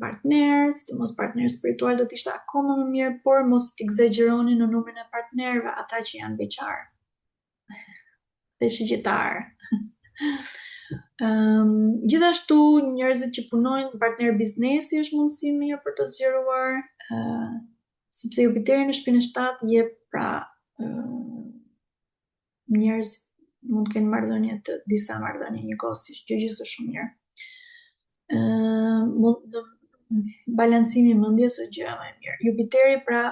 Speaker 1: partner, sidomos partner spiritual do të ishte akoma më mirë, por mos egzagjeroni në numrin e partnerëve, ata që janë beqar dhe shigjetar. Gjithashtu njerëzit që punojnë partner biznesi është mundësi mirë për të zgjeruar, sepse Jupiteri në shtëpinë 7 jep pra njerëz mund të kenë marrëdhënie të disa marrëdhënie njëkohësisht, gjë që është shumë mirë. Balancimi i mendjes është gjëja më e mirë. Jupiteri pra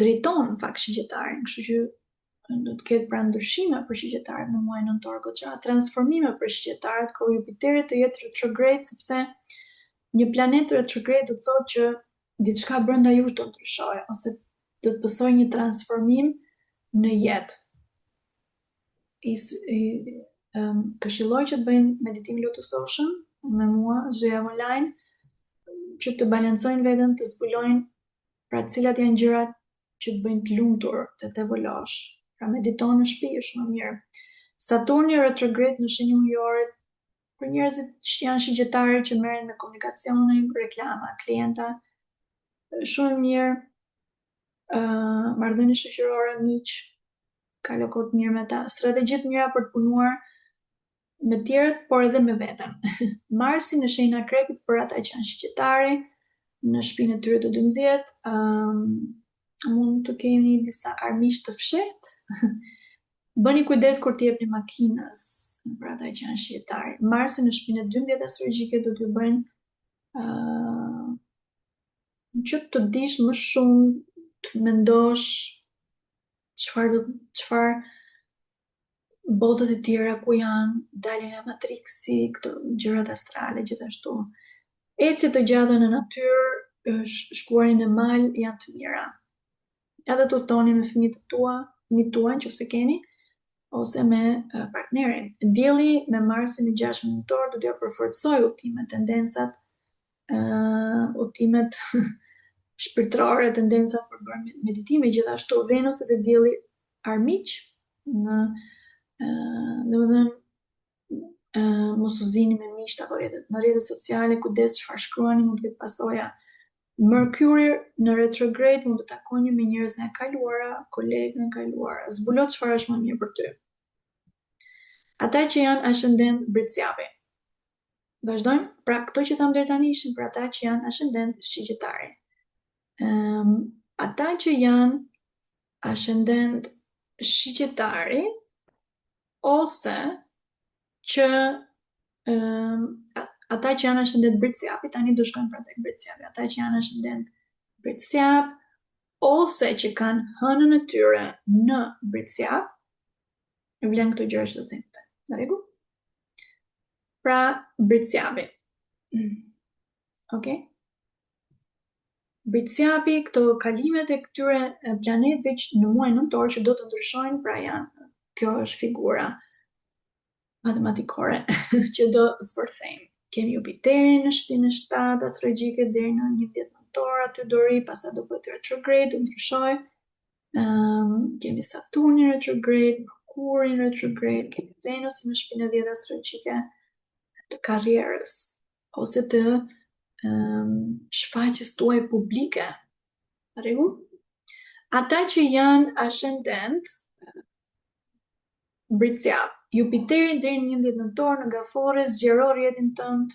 Speaker 1: drejton fakt shigjetarin, kështu që do të ketë pra ndryshime për shigjetarët në muajin nëntor, goxha transformime për shigjetarët, kur Jupiteri të jetë retrograde, sepse një planet retrograde do të thotë që diçka brenda jush do të ndryshojë ose do të pësojë një transformim në jetë. Këshilloj që të bëjnë meditim lotusoshëm me mua çdo javë online, që të balancojnë veten, të zbulojnë pra cilat janë gjërat që të bëjnë të lumtur, të evoluosh. Pra mediton në shtëpi është më mirë. Saturni retrograde në shenjën ujore për njerëzit që janë shigjetarë që merren me komunikacione, reklama, klienta, shumë mirë. Marrëdhënie shoqërore, miq, ka lokot mirë me ta. Strategjit mira për të punuar me tjerët, por edhe me veten. Marsi në shenjën e Akrepit për ata që janë shigjetari, në shtëpinë e tyre të 12, mund të keni disa armiq të fshehtë. Bëni kujdes kur t'i jepni makinës për ata që janë shigjetari. Marsi në shtëpinë e 12 astrologjike do t'ju bëjnë që të dish më shumë, të mendosh çfarë botët e tjera ku janë, dalin nga matriksi, këto gjërat astrale gjithashtu. Ecjet të gjata në natyrë, shkuarin në mal janë të mira. Edhe të udhtoni me fëmijët tuaj nëse keni, ose me partnerin. Dielli me Marsin në 6 nëntor do t'ja përforcojë udhtimet, tendensat, udhtimet shpirtërore, tendensat për bërë meditime, gjithashtu Venusi dhe Dielli armiq në mos u zini me miqt apo në rrjetet sociale, kujdes çfarë shkruani, mund të ketë pasoja. Mercury në retrograde mund të takoni me njerëz nga e kaluara, kolegë nga e kaluara. Zbulo çfarë është më mirë për ty. Ata që janë ascendent Briciapi. Vazhdojmë, pra këto që tham deri tani ishin për ata që janë ascendent shigjetari. Ata që janë ascendent shigjetari ose që ata që janë ascendent Briciapi, tani do shkojmë pra tek Briciapi. Ata që janë ascendent Briciap ose që kanë hënën e tyre në Briciap, e vlen këto gjëra që do të them tani. Në rregull? Pra Briciapi. Okay? Briciapi, këto kalimet e këtyre planetëve që në muajin nëntor që do të ndryshojnë, pra janë, kjo është figura matematikore që do zbërthejmë. Kemi Jupiterin në shtëpinë 7 astrologjike deri në 11 nëntor, aty do ri, pastaj do bëhet retrograde, do ndryshojë. Kemi Saturnin retrograde, Merkurin retrograde, kemi Venusin në shtëpinë 10 astrologjike të karrierës ose të shfaqjes tuaj publike. Rregull? Ata që janë ascendent Briciap, Jupiteri deri në 11 nëntor në Gafore zgjeron rrjetin tënd,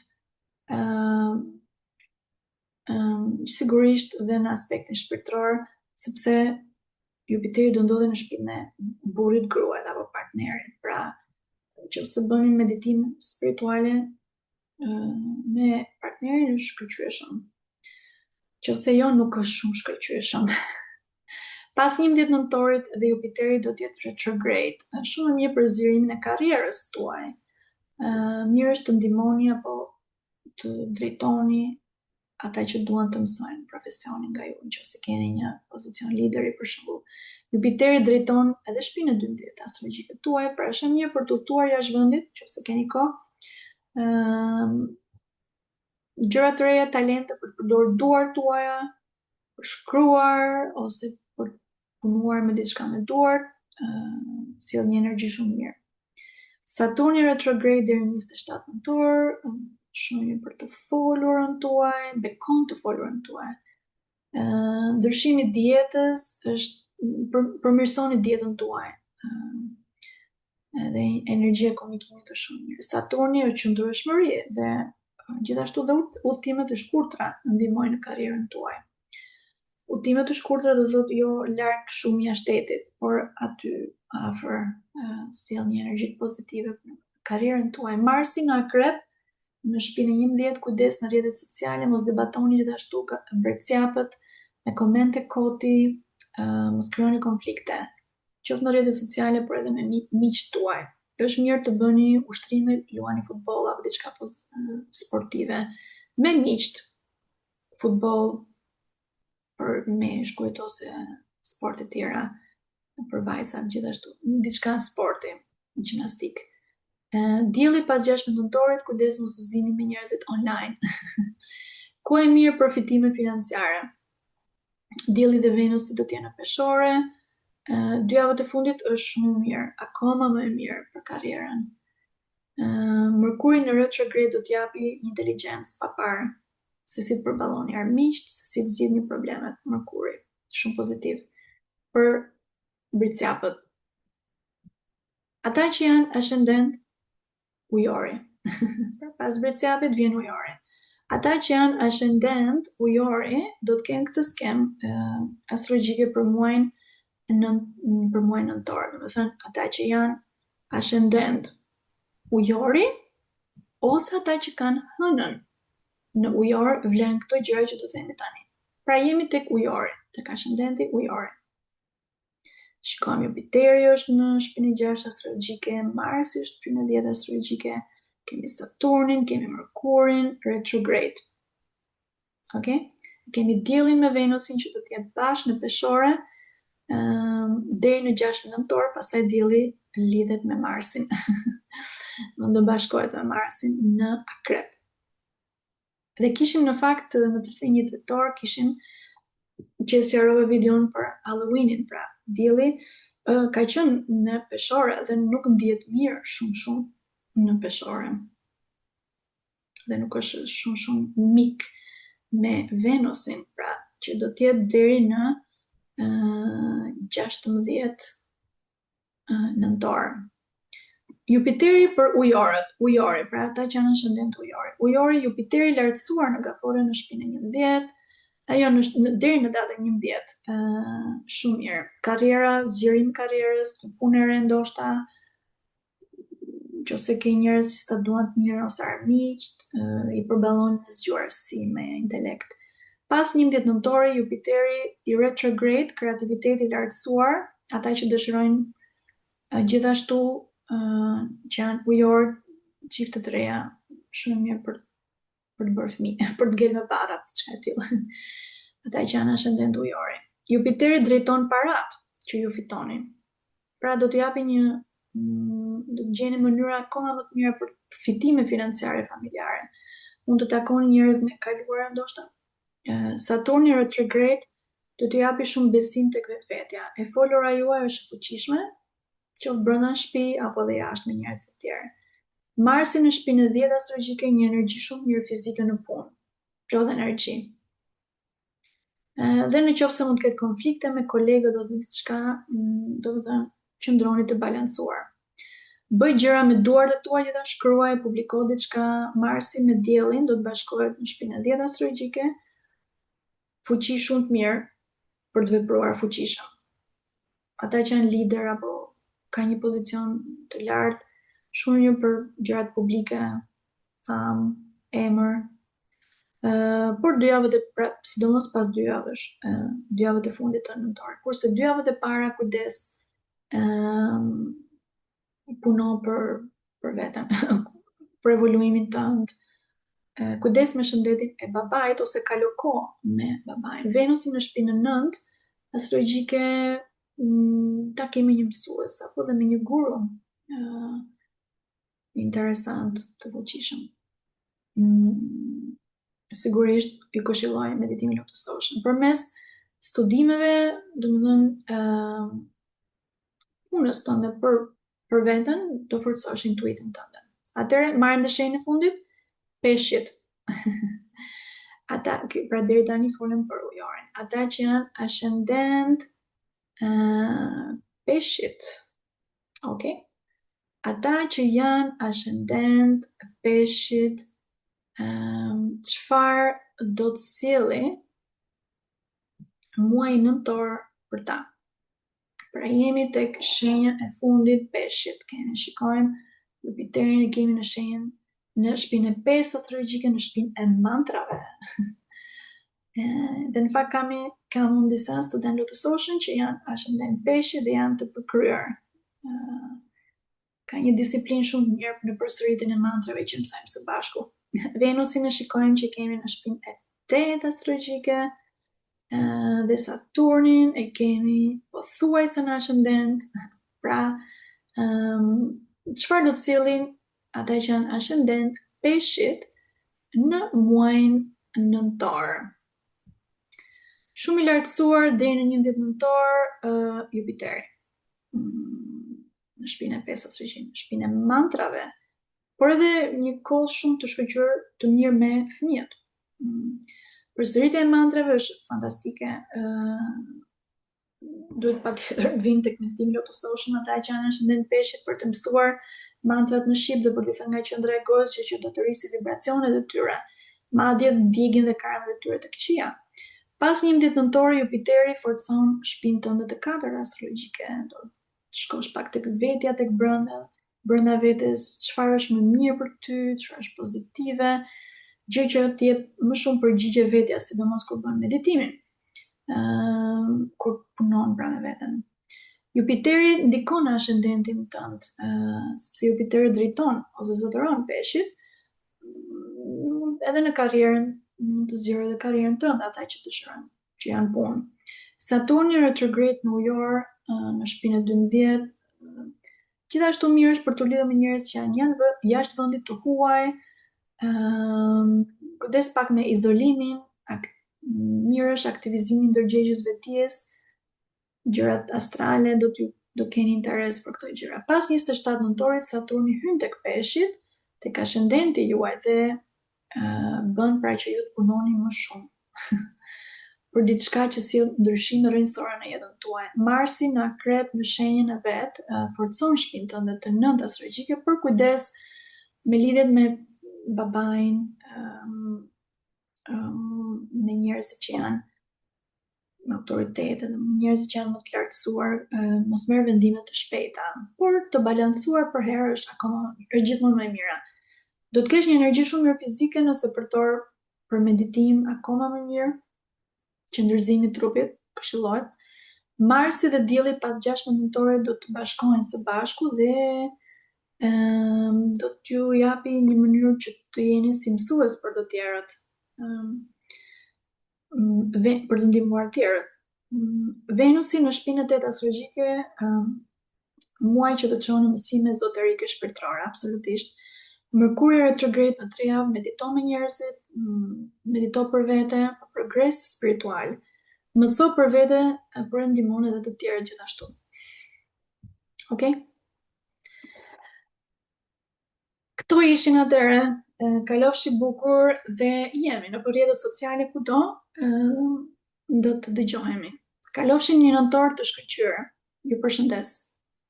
Speaker 1: sigurisht dhe në aspektin shpirtëror, sepse Jupiteri do ndodhe në shtëpinë e burrit, gruait apo partnerit. Pra, nëse bëni meditim spirituale me partnerin është shkëlqyeshëm. Nëse jo, nuk është shumë shkëlqyeshëm. Pas 11 nëntorit dhe Jupiteri do të jetë retrograde. Shumë mirë për zgjerimin e karrierës tuaj. Mirë është të ndihmoni apo të drejtoni ata që duan të mësojnë profesionin nga ju, nëse keni një pozicion lideri për shembull. Jupiteri drejton edhe shtëpinë e 12 astrologjike tuaj, pra është mirë për të udhëtuar jashtë vendit, nëse keni kohë. Gjëra të reja, talente për të përdorur duart tuaja, për shkruar ose për punuar me diçka me duart, sjell një energji shumë mirë. Saturni retrograde deri në 27 nëntor, shumë mirë për të folurën tuaj, bekon të folurën tuaj. Ndryshimi i dietës është përmirësoni dietën tuaj. Edhe energjia e komunikimit është shumë mirë. Saturni është qëndrueshmëri dhe gjithashtu dhe udhëtimet e shkurtra ndihmojnë në karrierën tuaj. Udhëtimet e shkurtra do thotë jo larg shumë jashtë shtetit, por aty afër sjell një energji pozitive në karrierën tuaj. Marsi në Akrep në shtëpinë e 11, kujdes në rrjetet sociale, mos debatoni gjithashtu mbretësjapët me komente koti, mos krijoni konflikte, qoftë në rrjetet sociale, por edhe me miqtë tuaj. Është mirë të bëni ushtrime, luani futboll apo diçka sportive me miqt, futboll për me shkujt ose sporte tjera për vajzat gjithashtu, diçka sporti, gjimnastik. Dielli pas 16 nëntorit, kujdes mos u zini me njerëzit online. Ku e mirë për fitime financiare? Dielli dhe Venusi do të jenë në peshore. 2 javët e fundit është shumë mirë, akoma më e mirë për karrierën. Mërkuri në retrograde do t'japi inteligjencë pa parë, se si të përballoni armiqt, se si të zgjidhni problemet. Mërkuri, shumë pozitiv. Për mbretësjapët, ata që janë ascendent ujori. Pas mbretësjapit vjen ujori. Ata që janë ascendent ujori do të kenë këtë skem astrologjike për muajin nëntor. Do të thënë ata që janë ascendent ujori ose ata që kanë hënën në ujor vlen këto gjëra që do themi tani. Pra jemi tek ujori, tek ascendenti ujori. Shikojmë, Jupiteri është në shtëpinë e 6 astrologjike, Marsi është në shtëpinë e 10 astrologjike, kemi Saturnin, kemi Mërkurin retrograde. Okay? Kemi diellin me Venusin që do të jetë bashkë në peshore deri në 6 nëntor, pastaj dielli lidhet me Marsin. Do bashkohet me Marsin në Akrep. Dhe kishim në fakt në 31 tetor kishim që sqarova videon për Halloweenin, pra dielli ka qenë në peshore dhe nuk ndihet mirë shumë në peshore. Dhe nuk është shumë mik me Venusin, pra që do të jetë deri në 16 nëntor. Jupiteri për ujori, pra ata që janë ascendent ujori. Ujori, Jupiteri lartësuar në gafore në shtëpinë e 11, ajo deri në datën 11, shumë mirë. Karriera, zgjerim karrierës, punë e re ndoshta, nëse ke njerëz që ta duan të mirë ose armiqt, i përballon me zgjuarsi, me intelekt. Pas 11 nëntori, Jupiteri i retrograde, kreativiteti i lartësuar, ata që dëshirojnë gjithashtu që janë ujor, çifte të reja, shumë mirë për të bërë fëmijë, për të ngel me barrat, çka e tillë. Ata që janë ascendent ujori. Jupiteri drejton parat që ju fitoni. Pra do t'ju japi do të gjeni mënyra akoma më të mira për fitime financiare familjare. Mund të takoni njerëz në kaluara ndoshta. Saturni retrograde do t'ju japi shumë besim tek vetvetja. E folura juaj është e fuqishme, qoftë brenda në shtëpi apo edhe jashtë me njerëz të tjerë. Marsi në shtëpinë e 10 astrologjike një energji shumë mirë fizike në punë. Plot energji. Dhe në qoftë se mund të ketë konflikte me kolegët ose diçka, do të thënë qëndroni të balancuar. Bëj gjëra me duart e tua, gjithashtu shkruaj, publiko diçka. Marsi me diellin do të bashkohet në shtëpinë e 10 astrologjike. Fuqi shumë të mirë për të vepruar fuqishëm. Ata që janë lider apo ka një pozicion të lartë, shumë mirë për gjërat publike, famë, emër. Por 2 javët sidomos pas 2 javësh, 2 javët e fundit të nëntorit. Kurse 2 javët e para kujdes puno për veten, për evoluimin tënd, kujdes me shëndetin e babait ose kalo kohë me babain. Venusi në shpinën 9, astrologjike, ta kemi një mësues apo dhe me një guru interesant të fuqishëm. Sigurisht i këshilloj meditimin Lotus Ocean. Përmes studimeve, domethënë punës tënde për veten, do forcosh intuitën tënde. Atëherë marrim në shenjën e fundit, peshqit. Ata, pra deri tani folëm për ujorin. Ata që janë ascendent peshqit. Okay? Ata që janë ascendent peshqit, çfarë do të sjellë muaji nëntor për ta? Pra jemi tek shenja e fundit peshqit. Shikojmë Jupiterin e kemi në shenjën në shpinën e 5 astrologjike, në shpinën e mantrave. Dhe në fakt kam unë disa student Lotus Ocean që janë ascendent peshqit dhe janë të përkryer. Ka një disiplinë shumë mirë në përsëritjen e mantrave që mësojmë së bashku. Venusin e shikojmë që kemi në shpinën e 8 astrologjike, dhe Saturnin e kemi pothuajse në ascendent. Pra, çfarë do të sjellin ata që janë ascendent peshqit në muajin nëntor? Shumë i lartësuar deri në 11 nëntor Jupiteri. Në shpinën e 5 astrologjike, në shpinën e mantrave, por edhe një kohë shumë të shkëlqyer të mirë me fëmijët. Përsëritja e mantrave është fantastike. Duhet patjetër vinë tek meditimi Lotus Ocean ata që janë ascendent peshqit për të mësuar mantrat në shqip dhe për të thënë nga qendra e gojës që do të rrisi vibracionet e tyre, madje djegin dhe karmat e tyre të këqija. Pas 11 nëntori Jupiteri forcon shpinën tënde të 4 astrologjike. Do të shkosh pak tek vetja, tek brenda vetes, çfarë është më mirë për ty, çfarë është pozitive, gjë që të jep më shumë përgjigje vetja, sidomos kur bën meditimin, kur punon pra me veten. Jupiteri ndikon në ascendentin tënd, sepse Jupiteri drejton ose zotëron peshqit, edhe në karrierën, mund të zgjerë edhe karrierën tënde ata që dëshirojnë, që janë punë. Saturni retrograde në ujor në shpinën e 12, gjithashtu mirë është për të lidhur me njerëz që janë jashtë vendit të huaj, kujdes pak me izolimin, mirë është aktivizimi ndërgjegjës vetdijes, gjërat astrale do keni interes për këto gjëra. Pas 27 nëntorit Saturni hyn tek peshqit, tek ascendenti juaj dhe bën pra që ju të punoni më shumë për diçka që sjell ndryshime rrënjësore në jetën tuaj. Marsi në akrep në shenjën e vet forcon shpinën tënde të 9 astrologjike për kujdes me lidhjet me babain, me njerëzit që janë me autoritetet, njerëz që janë më të lartësuar, mos merr vendime të shpejta, por të balancuar për herë është akoma gjithmonë më e mira. Do të kesh një energji shumë mirë fizike nëse përtor për meditim akoma më mirë, qëndrëzimi i trupit këshillohet. Marsi dhe dielli pas 16 nëntorit do të bashkohen së bashku dhe do t'ju japi një mënyrë që të jeni si mësues për të tjerët, për të ndihmuar tjerët. Venusi në shpinën e 8 astrologjike, muaj që do të çon në mësime ezoterike shpirtërore, absolutisht. Merkuri retrograde në 3 javë, medito me njerëzit, medito për vete, për progres spiritual. Mëso për vete, për ndihmon edhe të tjerët gjithashtu. Okay? Këto ishin atëherë, kalofshi bukur dhe jemi në rrjetet sociale kudo, do të dëgjohemi. Kalofshi një nëntor të shkëlqyer. Ju përshëndes.